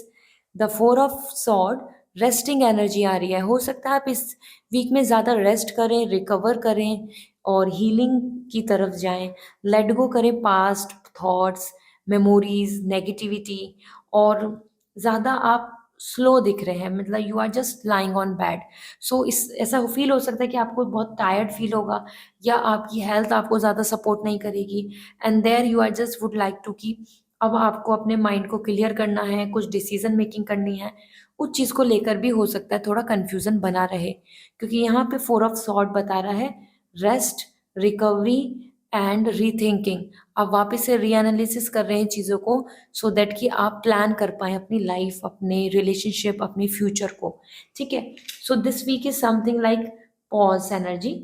the 4 of sword. Resting energy आ रही है। हो सकता है आप इस वीक में ज़्यादा रेस्ट करें, रिकवर करें और हीलिंग की तरफ जाएं। लेट गो करें पास्ट थॉट्स, मेमोरीज, नेगेटिविटी। और ज़्यादा आप स्लो दिख रहे हैं, मतलब you are just lying on bed. So इस ऐसा फील हो सकता है कि आपको बहुत टायर्ड फील होगा, या आपकी हेल्थ आपको ज़्यादा सपोर्ट नहीं करेगी, and there you are just would like to की अब आपको अपने माइंड को क्लियर करना है, कुछ डिसीजन मेकिंग करनी है। उस चीज़ को लेकर भी हो सकता है थोड़ा कन्फ्यूज़न बना रहे, क्योंकि यहाँ पे 4 ऑफ सॉर्ड बता रहा है रेस्ट, रिकवरी एंड रीथिंकिंग। आप वापस से रीएनालिसिस कर रहे हैं चीज़ों को, सो दैट कि आप प्लान कर पाएँ अपनी लाइफ, अपने रिलेशनशिप, अपनी फ्यूचर को। ठीक है। So this week is something like pause energy,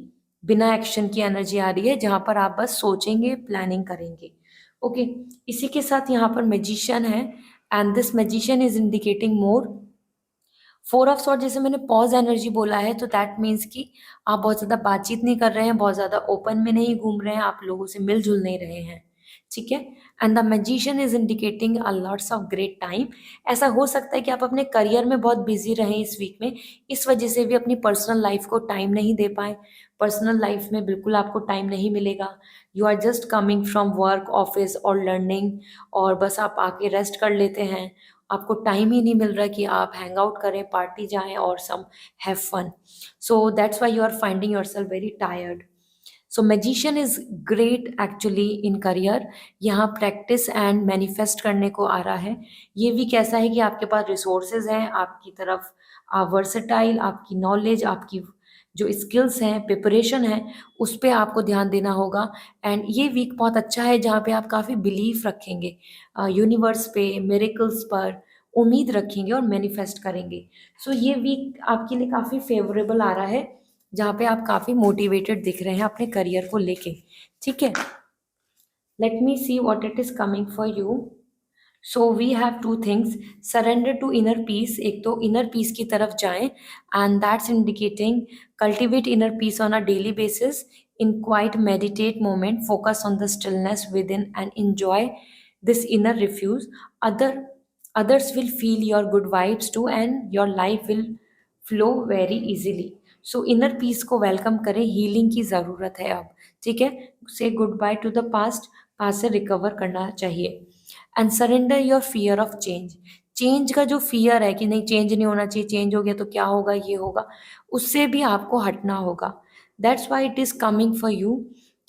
बिना एक्शन की एनर्जी आ रही है, जहाँ पर आप बस सोचेंगे, प्लानिंग करेंगे। ओके। इसी के साथ यहाँ पर मैजिशियन है, and this magician is indicating more 4 of sword. जैसे मैंने पॉज एनर्जी बोला है, तो दैट मीन्स कि आप बहुत ज़्यादा बातचीत नहीं कर रहे हैं, बहुत ज़्यादा ओपन में नहीं घूम रहे हैं, आप लोगों से मिलजुल नहीं रहे हैं। ठीक है। And the magician is indicating a lots of great time. ऐसा हो सकता है कि आप अपने करियर में बहुत बिजी रहें इस वीक में, इस वजह से भी अपनी पर्सनल लाइफ को टाइम नहीं दे पाए। पर्सनल लाइफ में बिल्कुल आपको टाइम नहीं मिलेगा। You are just coming from work, office और लर्निंग, और बस आप आके रेस्ट कर लेते हैं। आपको टाइम ही नहीं मिल रहा कि आप हैंग आउट करें, पार्टी जाएं और some have fun. So that's why you are finding yourself very tired. So magician is great actually in career. यहाँ प्रैक्टिस एंड मैनिफेस्ट करने को आ रहा है। ये भी कैसा है कि आपके पास रिसोर्सेज हैं, आपकी तरफ वर्सेटाइल, आपकी नॉलेज, आपकी जो स्किल्स हैं, प्रिपरेशन है, उस पर आपको ध्यान देना होगा। एंड ये वीक बहुत अच्छा है जहाँ पे आप काफ़ी बिलीव रखेंगे यूनिवर्स पे, मिरेकल्स पर उम्मीद रखेंगे और मैनिफेस्ट करेंगे। सो ये वीक आपके लिए काफ़ी फेवरेबल आ रहा है, जहाँ पे आप काफ़ी मोटिवेटेड दिख रहे हैं अपने करियर को लेके। ठीक है। Let me see what it is coming for you. So we have 2 things, surrender to inner peace. एक तो इनर पीस की तरफ जाएं, and that's indicating cultivate inner peace on a daily basis in quiet meditate moment, focus on the stillness within and enjoy this inner refuge. Others will feel your good vibes too, and your life will flow very easily. So inner peace को welcome करें, healing की ज़रूरत है अब। ठीक है। से good bye to the past से रिकवर करना चाहिए। And surrender your fear of change. Change का जो फियर है कि नहीं चेंज नहीं होना चाहिए, चेंज हो गया तो क्या होगा, ये होगा, उससे भी आपको हटना होगा। That's why it is coming for you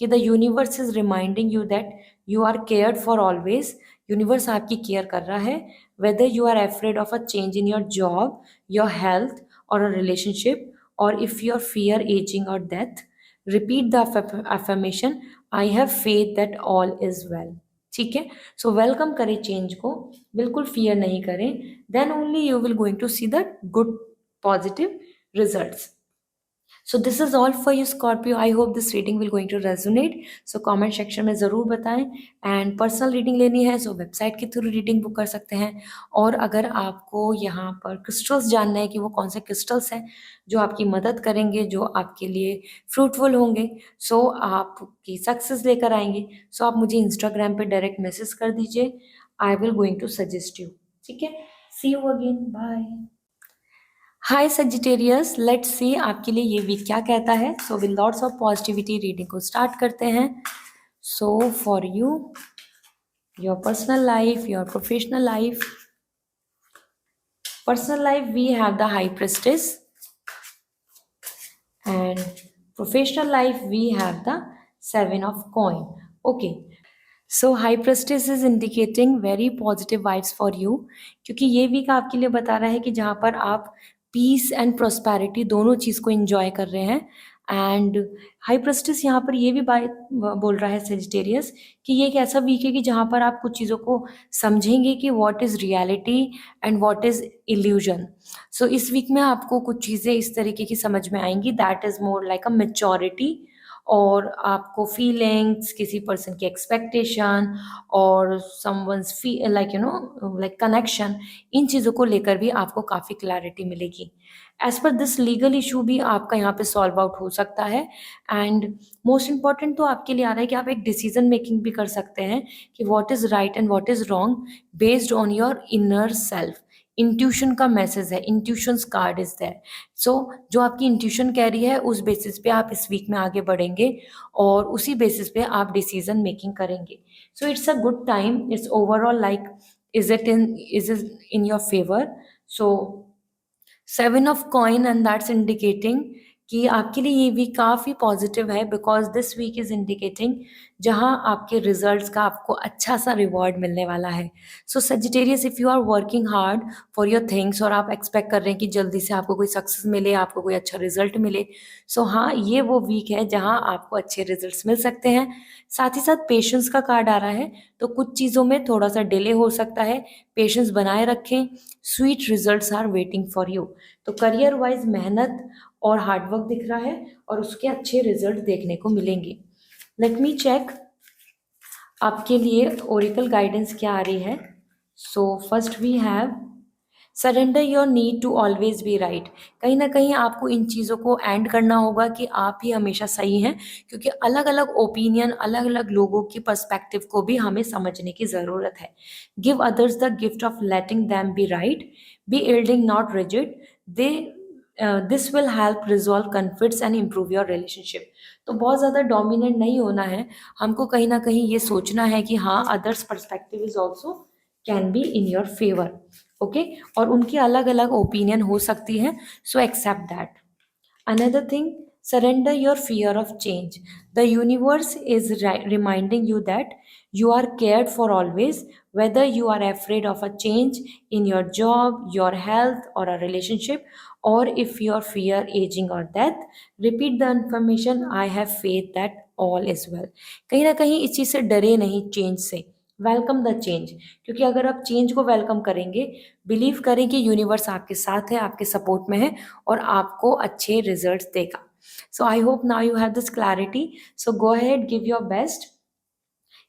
कि the universe is reminding you that you are cared for always. Universe आपकी केयर कर रहा है। Whether you are afraid of a change in your job, your health और a relationship, or if you fear aging or death, repeat the affirmation, I have faith that all is well. ठीक है। So welcome करें change को, बिल्कुल fear नहीं करें, then only you will going to see the good positive results. So this is all for you Scorpio. I hope this reading will going to resonate. So comment section में ज़रूर बताएं। And personal reading लेनी है so website के through reading book कर सकते हैं। और अगर आपको यहाँ पर क्रिस्टल्स जानना है कि वो कौन से क्रिस्टल्स हैं जो आपकी मदद करेंगे, जो आपके लिए फ्रूटफुल होंगे, सो आपकी सक्सेस लेकर आएंगे, सो आप मुझे इंस्टाग्राम पे डायरेक्ट मैसेज कर दीजिए। I will going to suggest you. ठीक है। See you again, bye. Hi Sagittarius, let's see आपके लिए ये वीक क्या कहता है। So with lots of positivity reading को स्टार्ट करते हैं। So for you, your personal life, your professional life. Personal life we have the high priestess, and professional life we have the 7 of coin. Okay. So high priestess is indicating very positive vibes for you, क्योंकि ये week आपके लिए बता रहा है कि जहाँ पर आप पीस एंड प्रोस्पेरिटी दोनों चीज़ को एंजॉय कर रहे हैं। एंड हाई प्रेस्टिस यहाँ पर ये भी बात बोल रहा है सेजिटेरियस कि ये एक ऐसा वीक है कि जहाँ पर आप कुछ चीज़ों को समझेंगे कि what is reality and what is illusion. So इस वीक में आपको कुछ चीज़ें इस तरीके की समझ में आएंगी, that is more like a maturity, और आपको फीलिंग्स, किसी पर्सन की एक्सपेक्टेशन और समवंस लाइक लाइक कनेक्शन, इन चीज़ों को लेकर भी आपको काफ़ी क्लैरिटी मिलेगी। As per this legal issue भी आपका यहाँ पे सॉल्व आउट हो सकता है। एंड मोस्ट इम्पॉर्टेंट तो आपके लिए आ रहा है कि आप एक डिसीजन मेकिंग भी कर सकते हैं कि what is right and what is wrong based on your inner self. Intuition का मैसेज है, इंट्यूशंस कार्ड इज देयर। सो जो आपकी इंट्यूशन कह रही है उस बेसिस पे आप इस वीक में आगे बढ़ेंगे और उसी बेसिस पे आप डिसीजन मेकिंग करेंगे। So it's a good time, it's overall like is in your favour. So 7 of coin and that's indicating कि आपके लिए ये वीक काफ़ी पॉजिटिव है, because this week is indicating जहाँ आपके रिजल्ट्स का आपको अच्छा सा रिवॉर्ड मिलने वाला है। So Sagittarius, if you are working hard for your things और आप एक्सपेक्ट कर रहे हैं कि जल्दी से आपको कोई सक्सेस मिले, आपको कोई अच्छा रिजल्ट मिले, सो हाँ, ये वो वीक है जहाँ आपको अच्छे रिजल्ट्स मिल सकते हैं। साथ ही साथ पेशेंस का कार्ड आ रहा है, तो कुछ चीज़ों में थोड़ा सा डिले हो सकता है, पेशेंस बनाए रखें, sweet results are waiting for you. तो करियर वाइज मेहनत और हार्डवर्क दिख रहा है और उसके अच्छे रिजल्ट देखने को मिलेंगे। लेट मी चेक आपके लिए ओरिकल गाइडेंस क्या आ रही है। So first we have surrender your need to always be right. कहीं ना कहीं आपको इन चीज़ों को एंड करना होगा कि आप ही हमेशा सही हैं, क्योंकि अलग अलग ओपिनियन, अलग अलग लोगों की पर्सपेक्टिव को भी हमें समझने की ज़रूरत है। Give others the gift of letting them be right, be yielding not rigid, they this will help resolve conflicts and improve your relationship. तो बहुत ज़्यादा डोमिनेंट नहीं होना है, हमको कहीं ना कहीं ये सोचना है कि हाँ, others perspective is also can be in your favour. Okay, और उनकी अलग अलग ओपिनियन हो सकती है, so accept that. Another thing, surrender your fear of change. The universe is reminding you that you are cared for always, whether you are afraid of a change in your job, your health, or a relationship, or if you fear aging or death. Repeat the information, I have faith that all is well. कहीं ना कहीं इस चीज़ से डरे नहीं, change से welcome the change, क्योंकि अगर आप चेंज को वेलकम करेंगे, बिलीव करें कि यूनिवर्स आपके साथ है, आपके सपोर्ट में है और आपको अच्छे रिजल्ट्स देगा। So I hope now you have this clarity. So go ahead, give your best.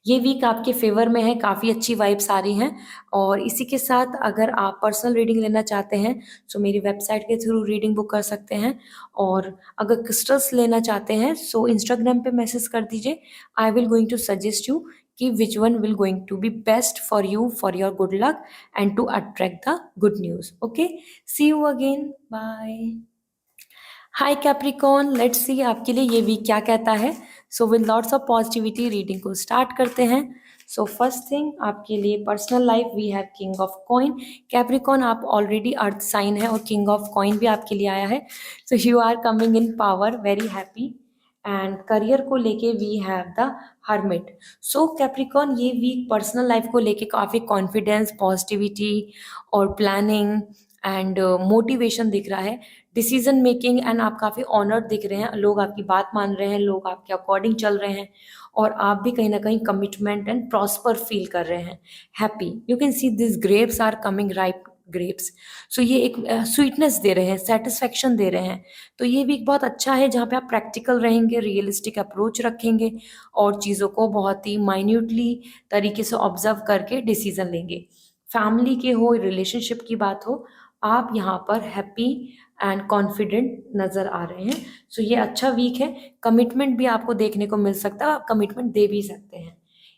ये वीक आपके फेवर में है, काफ़ी अच्छी वाइब्स आ रही हैं। और इसी के साथ अगर आप पर्सनल रीडिंग लेना चाहते हैं सो मेरी वेबसाइट के थ्रू रीडिंग बुक कर सकते हैं, और अगर क्रिस्टल्स लेना चाहते हैं सो इंस्टाग्राम पे मैसेज कर दीजिए। I will going to suggest you कि which one will going to be best for you, for your good luck and to attract the good news. Okay, see you again, bye. Hi Capricorn, let's see आपके लिए ये week क्या कहता है। So with lots of positivity reading को start करते हैं। So first thing आपके लिए personal life, we have king of coin. Capricorn, आप ऑलरेडी अर्थ साइन है और किंग ऑफ कॉइन भी आपके लिए आया है, so you are coming in power, very happy. And career को लेके we have the Hermit. So Capricorn, ये वीक पर्सनल लाइफ को लेके काफ़ी कॉन्फिडेंस, पॉजिटिविटी और प्लानिंग एंड मोटिवेशन दिख रहा है, डिसीजन मेकिंग, एंड आप काफ़ी ऑनर्ड दिख रहे हैं, लोग आपकी बात मान रहे हैं, लोग आपके अकॉर्डिंग चल रहे हैं, और आप भी कहीं ना कहीं कमिटमेंट एंड प्रॉस्पर फील कर रहे हैं, happy. You can see this grapes are coming ripe grapes. So ये एक स्वीटनेस दे रहे हैं, सेटिस्फेक्शन दे रहे हैं। तो ये वीक बहुत अच्छा है जहाँ पे आप प्रैक्टिकल रहेंगे, रियलिस्टिक अप्रोच रखेंगे और चीज़ों को बहुत ही माइन्यूटली तरीके से ऑब्जर्व करके डिसीजन लेंगे। फैमिली के हो, रिलेशनशिप की बात हो, आप यहाँ पर हैप्पी एंड कॉन्फिडेंट नज़र आ रहे हैं। सो ये अच्छा वीक है, कमिटमेंट भी आपको देखने को मिल सकता है, आप कमिटमेंट दे भी सकते हैं।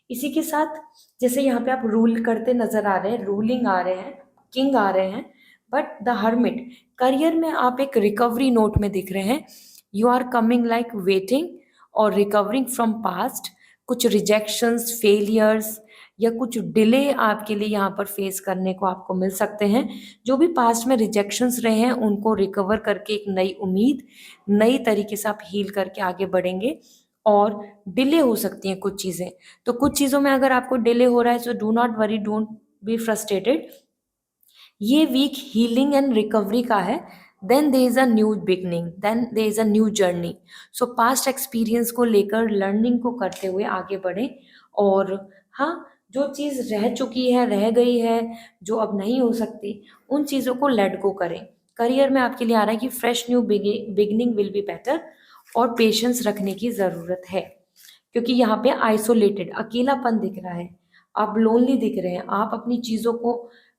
इसी के साथ जैसे यहाँ पे आप रूल करते नज़र आ रहे हैं, रूलिंग आ रहे हैं, किंग आ रहे हैं, बट द हर्मिट, करियर में आप एक रिकवरी नोट में दिख रहे हैं। You are coming like waiting और रिकवरिंग फ्रॉम पास्ट, कुछ रिजेक्शंस, फेलियर्स या कुछ डिले आपके लिए यहाँ पर फेस करने को आपको मिल सकते हैं। जो भी पास्ट में रिजेक्शंस रहे हैं उनको रिकवर करके एक नई उम्मीद, नई तरीके से आप हील करके आगे बढ़ेंगे। और डिले हो सकती हैं कुछ चीज़ें, तो कुछ चीज़ों में अगर आपको डिले हो रहा है so do not worry, don't be frustrated. ये वीक हीलिंग एंड रिकवरी का है, then they is a new beginning, then they is a new journey. So past experience को लेकर लर्निंग को करते हुए आगे बढ़ें। और हाँ, जो चीज़ रह चुकी है, रह गई है, जो अब नहीं हो सकती, उन चीज़ों को लेट गो करें। करियर में आपके लिए आ रहा है कि fresh new beginning will be better, और पेशेंस रखने की ज़रूरत है, क्योंकि यहाँ पे आइसोलेटेड अकेलापन दिख रहा है, आप लोनली दिख रहे हैं, आप अपनी चीज़ों को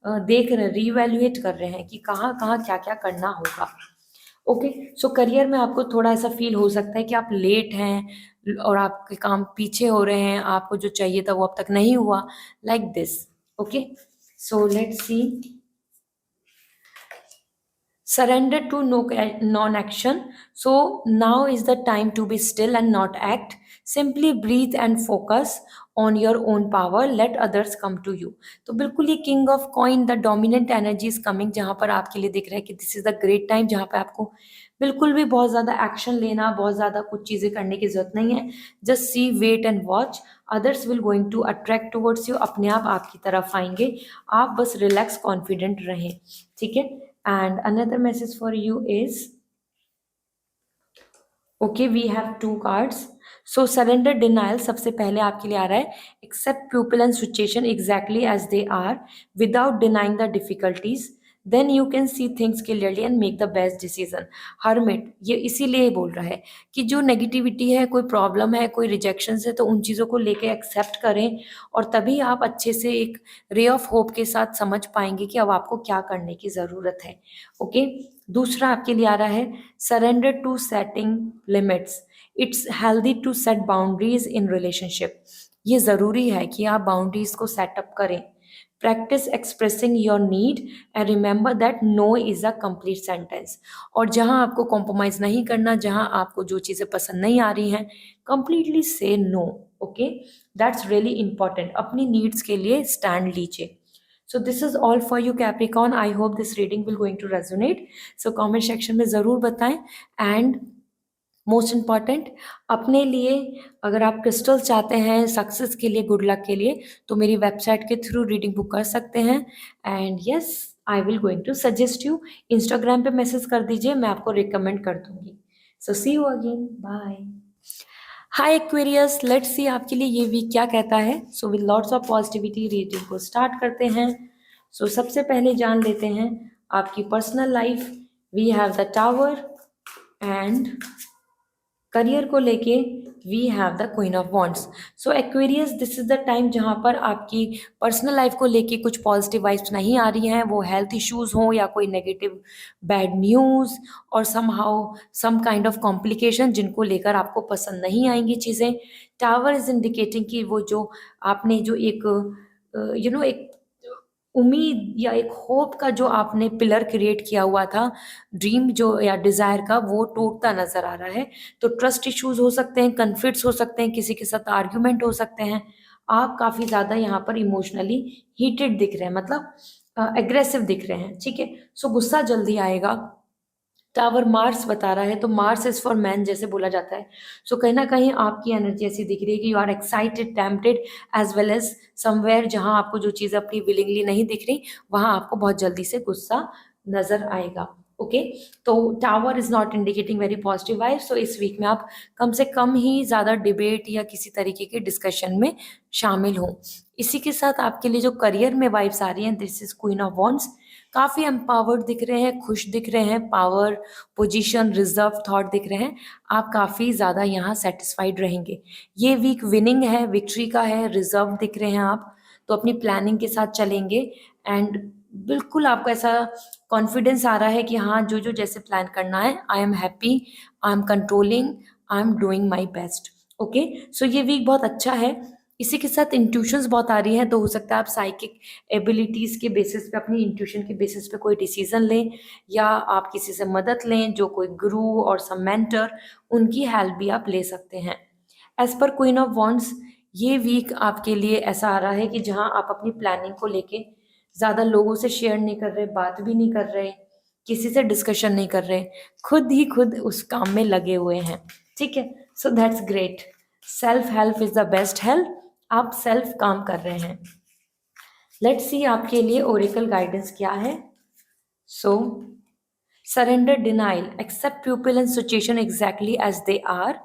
देख रहे हैं, रीवैल्यूएट कर रहे हैं कि कहाँ कहाँ क्या क्या करना होगा। ओके, सो करियर में आपको थोड़ा ऐसा फील हो सकता है कि आप लेट हैं और आपके काम पीछे हो रहे हैं, आपको जो चाहिए था वो अब तक नहीं हुआ, like this. Okay, so let's see. Surrender to non-action. So now is the time to be still and not act. Simply breathe and focus on your own power. Let others come to you. तो बिल्कुल ये king of coin, the dominant energy is coming, जहाँ पर आपके लिए दिख रहा है कि this is the great time, जहाँ पे आपको बिल्कुल भी बहुत ज़्यादा एक्शन लेना, बहुत ज़्यादा कुछ चीज़ें करने की जरूरत नहीं है। Just see, wait and watch. Others will going to attract towards you, अपने आप आपकी तरफ आएंगे। आप बस रिलैक्स कॉन्फिडेंट रहें, ठीक है। And another message for you is, okay, we have two cards. So surrender denial सबसे पहले आपके लिए आ रहा है, accept people and situation exactly as they are without denying the difficulties, then you can see things clearly and make the best decision. hermit ये इसीलिए ही बोल रहा है कि जो नेगेटिविटी है, कोई प्रॉब्लम है, कोई रिजेक्शन है, तो उन चीज़ों को लेके एक्सेप्ट करें, और तभी आप अच्छे से एक रे ऑफ होप के साथ समझ पाएंगे कि अब आपको क्या करने की ज़रूरत है। ओके, दूसरा आपके लिए आ रहा है, surrender to setting limits. It's healthy to set boundaries in relationship. ये ज़रूरी है कि आप बाउंड्रीज को सेटअप करें। Practice expressing your need and remember that no is a complete sentence. और जहाँ आपको कॉम्प्रोमाइज़ नहीं करना, जहाँ आपको जो चीज़ें पसंद नहीं आ रही हैं, कंप्लीटली से no. Okay, that's really important. अपनी नीड्स के लिए स्टैंड लीजिए। So this is all for you Capricorn. I hope this reading will going to resonate. So comment section में ज़रूर बताएं। And मोस्ट इम्पॉर्टेंट, अपने लिए अगर आप क्रिस्टल्स चाहते हैं सक्सेस के लिए, गुड लक के लिए, तो मेरी वेबसाइट के थ्रू रीडिंग बुक कर सकते हैं। And yes, I will going to suggest you. Instagram पे मैसेज कर दीजिए, मैं आपको रिकमेंड कर दूंगी। So see you again, bye. Hi Aquarius, let's see आपके लिए ये वीक क्या कहता है। So with lots of positivity reading को स्टार्ट करते हैं। सो सबसे पहले जान लेते हैं आपकी personal life. We have the tower, and career को लेके we have the queen of wands. So Aquarius, this is the time जहाँ पर आपकी पर्सनल लाइफ को लेके कुछ पॉजिटिव वाइब्स नहीं आ रही हैं, वो हेल्थ इश्यूज हों या कोई नेगेटिव बैड न्यूज़ और somehow some kind of complication जिनको लेकर आपको पसंद नहीं आएंगी चीज़ें। टावर इज इंडिकेटिंग कि वो जो आपने जो एक एक उम्मीद या एक होप का जो आपने पिलर क्रिएट किया हुआ था, ड्रीम जो या डिज़ायर का, वो टूटता नज़र आ रहा है। तो ट्रस्ट इश्यूज हो सकते हैं, कन्फ्लिक्ट्स हो सकते हैं, किसी के साथ आर्ग्यूमेंट हो सकते हैं। आप काफ़ी ज़्यादा यहाँ पर इमोशनली हीटेड दिख रहे हैं, मतलब एग्रेसिव दिख रहे हैं, ठीक है। सो गुस्सा जल्दी आएगा। टावर मार्स बता रहा है, तो मार्स इज फॉर मैन जैसे बोला जाता है। सो कहीं ना कहीं आपकी एनर्जी ऐसी दिख रही है कि you are excited, tempted, as well as somewhere जहां आपको जो चीज़ अपनी विलिंगली नहीं दिख रही, वहां आपको बहुत जल्दी से गुस्सा नजर आएगा। ओके, तो tower is not indicating very positive vibe. So इस वीक में आप कम से कम ही ज़्यादा डिबेट या किसी तरीके के डिस्कशन में शामिल हों। इसी के साथ आपके लिए जो करियर में वाइब्स आ रही हैं, this is queen of wands. काफ़ी एम्पावर्ड दिख रहे हैं, खुश दिख रहे हैं, पावर, पोजीशन, रिजर्व थॉट दिख रहे हैं। आप काफ़ी ज़्यादा यहाँ सेटिस्फाइड रहेंगे। ये वीक विनिंग है, विक्ट्री का है, रिजर्व दिख रहे हैं आप, तो अपनी प्लानिंग के साथ चलेंगे। एंड बिल्कुल आपको ऐसा कॉन्फिडेंस आ रहा है कि हाँ, जो जो जैसे प्लान करना है, I am happy, I am controlling, I am doing my best. Okay, so ये वीक बहुत अच्छा है। इसी के साथ इंट्यूशंस बहुत आ रही हैं, तो हो सकता है आप साइकिक एबिलिटीज़ के बेसिस पे, अपनी इंट्यूशन के बेसिस पे कोई डिसीजन लें, या आप किसी से मदद लें, जो कोई गुरु और सम मेंटर, उनकी हेल्प भी आप ले सकते हैं। As per Queen of Wands, ये वीक आपके लिए ऐसा आ रहा है कि जहां आप अपनी प्लानिंग को लेके ज़्यादा लोगों से शेयर नहीं कर रहे, बात भी नहीं कर रहे, किसी से डिस्कशन नहीं कर रहे, खुद ही खुद उस काम में लगे हुए हैं, ठीक है। So that's great. Self help is the best help. आप सेल्फ काम कर रहे हैं। लेट्स सी आपके लिए ओरेकल गाइडेंस क्या है। सो Surrender denial. Accept people and situation exactly as they are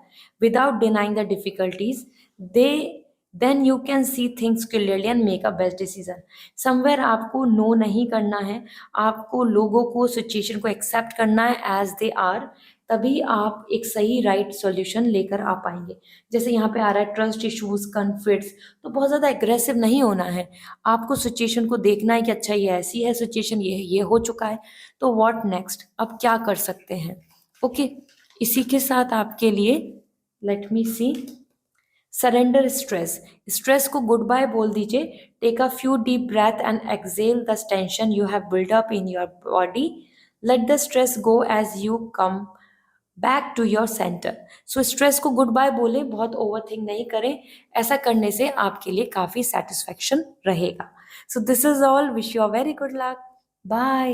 without denying the difficulties. They then you can see things clearly and make a best decision. Somewhere आपको no नहीं करना है, आपको लोगों को सिचुएशन को एक्सेप्ट करना है एज दे आर, तभी आप एक सही राइट सॉल्यूशन लेकर आ पाएंगे. जैसे यहाँ पे आ रहा है ट्रस्ट इश्यूज कन्फ्लिक्ट्स, तो बहुत ज़्यादा एग्रेसिव नहीं होना है. आपको सिचुएशन को देखना है कि अच्छा ये ऐसी है सिचुएशन, ये हो चुका है, तो व्हाट नेक्स्ट, अब क्या कर सकते हैं. ओके, इसी के साथ आपके लिए let me see, surrender stress. Stress को गुड बाय बोल दीजिए. Take a few deep breath and exhale the tension you have build up in your body. Let the stress go as you come back to your centre. So stress को good bye बोले, बहुत over think नहीं करें. ऐसा करने से आपके लिए काफ़ी सेटिस्फैक्शन रहेगा. So this is all. Wish you a very good luck. Bye.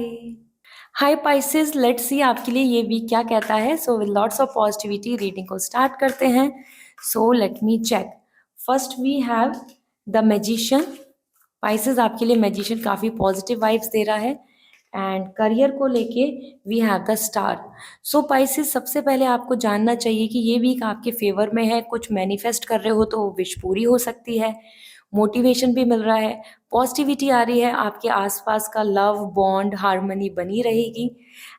Hi Pisces, let's see आपके लिए ये वीक क्या कहता है. So with lots of positivity reading को स्टार्ट करते हैं. So let me check. First we have the Magician. Pisces आपके लिए मैजिशियन काफ़ी पॉजिटिव वाइब्स दे रहा है. एंड करियर को लेके we have the Star. So Pisces, सबसे पहले आपको जानना चाहिए कि ये वीक आपके फेवर में है. कुछ मैनिफेस्ट कर रहे हो तो विश पूरी हो सकती है. मोटिवेशन भी मिल रहा है, पॉजिटिविटी आ रही है, आपके आसपास का लव बॉन्ड हार्मनी बनी रहेगी.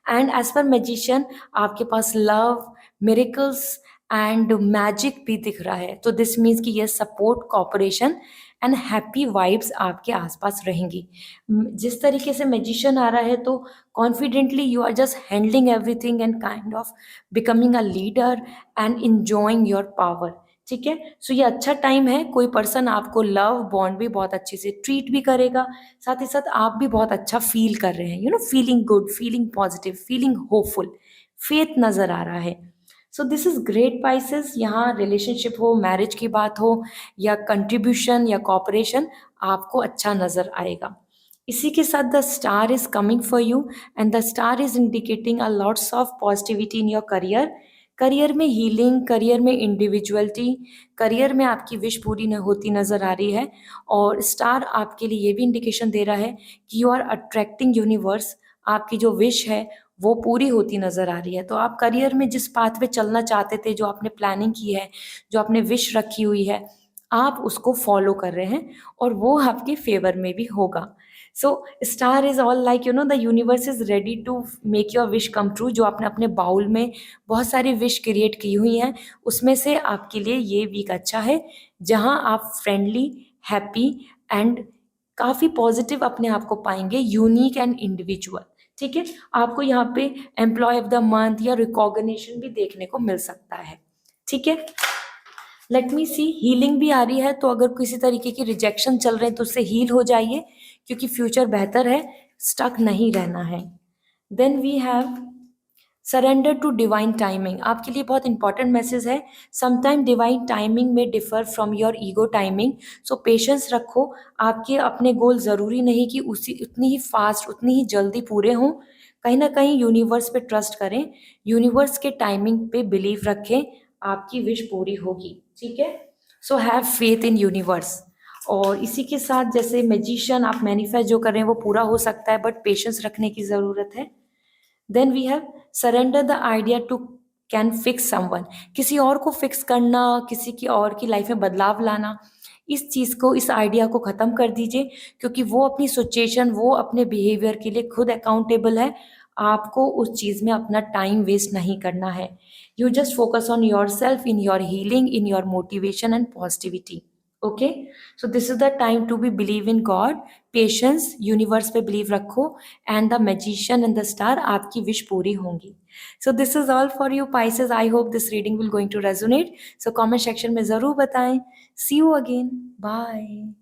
एंड एज पर मैजिशियन आपके पास लव, मिरेकल्स एंड मैजिक भी दिख रहा है. तो दिस मीन्स कि ये support, cooperation and happy vibes आपके आसपास रहेंगी. जिस तरीके से मैजिशियन आ रहा है, तो confidently you are just handling everything and kind of becoming a leader and enjoying your power. ठीक है, सो ये अच्छा टाइम है. कोई पर्सन आपको लव बॉन्ड भी बहुत अच्छे से ट्रीट भी करेगा, साथ ही साथ आप भी बहुत अच्छा फील कर रहे हैं. Feeling good, feeling positive, feeling hopeful, faith नज़र आ रहा है. So this is great Pisces. यहाँ रिलेशनशिप हो, मैरिज की बात हो या कंट्रीब्यूशन या कॉपरेशन, आपको अच्छा नज़र आएगा. इसी के साथ the star is coming for you and the star is indicating a lots of positivity in your career. Career में हीलिंग, करियर में इंडिविजुअलिटी, करियर में आपकी विश पूरी न होती नज़र आ रही है. और स्टार आपके लिए ये भी इंडिकेशन दे रहा है कि यू आर अट्रैक्टिंग यूनिवर्स. आपकी जो विश है वो पूरी होती नज़र आ रही है. तो आप करियर में जिस पाथ पे चलना चाहते थे, जो आपने प्लानिंग की है, जो आपने विश रखी हुई है, आप उसको फॉलो कर रहे हैं और वो आपके फेवर में भी होगा. So star is all like the universe is ready to make your wish come true. जो आपने अपने बाउल में बहुत सारी विश क्रिएट की हुई हैं, उसमें से आपके लिए ये वीक अच्छा है, जहाँ आप फ्रेंडली, हैप्पी एंड काफ़ी पॉजिटिव अपने आप को पाएंगे, यूनिक एंड इंडिविजुअल. ठीक है, आपको यहाँ पे एम्प्लॉय ऑफ द मंथ या रिकॉग्निशन भी देखने को मिल सकता है. ठीक है, लेट मी सी. हीलिंग भी आ रही है, तो अगर किसी तरीके की रिजेक्शन चल रहे हैं तो उससे हील हो जाइए, क्योंकि फ्यूचर बेहतर है, स्टक नहीं रहना है. Then we have surrender to divine timing. आपके लिए बहुत इंपॉर्टेंट मैसेज है. समटाइम डिवाइन टाइमिंग में differ from your ego timing. So patience रखो. आपके अपने गोल ज़रूरी नहीं कि उतनी ही फास्ट, उतनी ही जल्दी पूरे हों. कहीं ना कहीं यूनिवर्स पे ट्रस्ट करें, यूनिवर्स के टाइमिंग पे बिलीव रखें, आपकी विश पूरी होगी. ठीक है, so have faith in universe. और इसी के साथ जैसे मैजिशियन, आप मैनिफेस्ट जो कर रहे हैं वो पूरा हो सकता है, बट पेशेंस रखने की ज़रूरत है. Then we have surrender the idea to can fix someone. किसी और को फिक्स करना, किसी की और की लाइफ में बदलाव लाना, इस चीज़ को, इस आइडिया को ख़त्म कर दीजिए, क्योंकि वो अपनी सिचुएशन, वो अपने बिहेवियर के लिए खुद अकाउंटेबल है. आपको उस चीज़ में अपना टाइम वेस्ट नहीं करना है. You just focus on your self, in your healing, in your motivation and positivity. Okay, so this is the time to be believe in God, patience, universe पे बिलीव रखो, and the Magician and the Star, आपकी wish पूरी होंगी. So this is all for you Pisces. I hope this reading will going to resonate. So comment section में ज़रूर बताएं. See you again. Bye.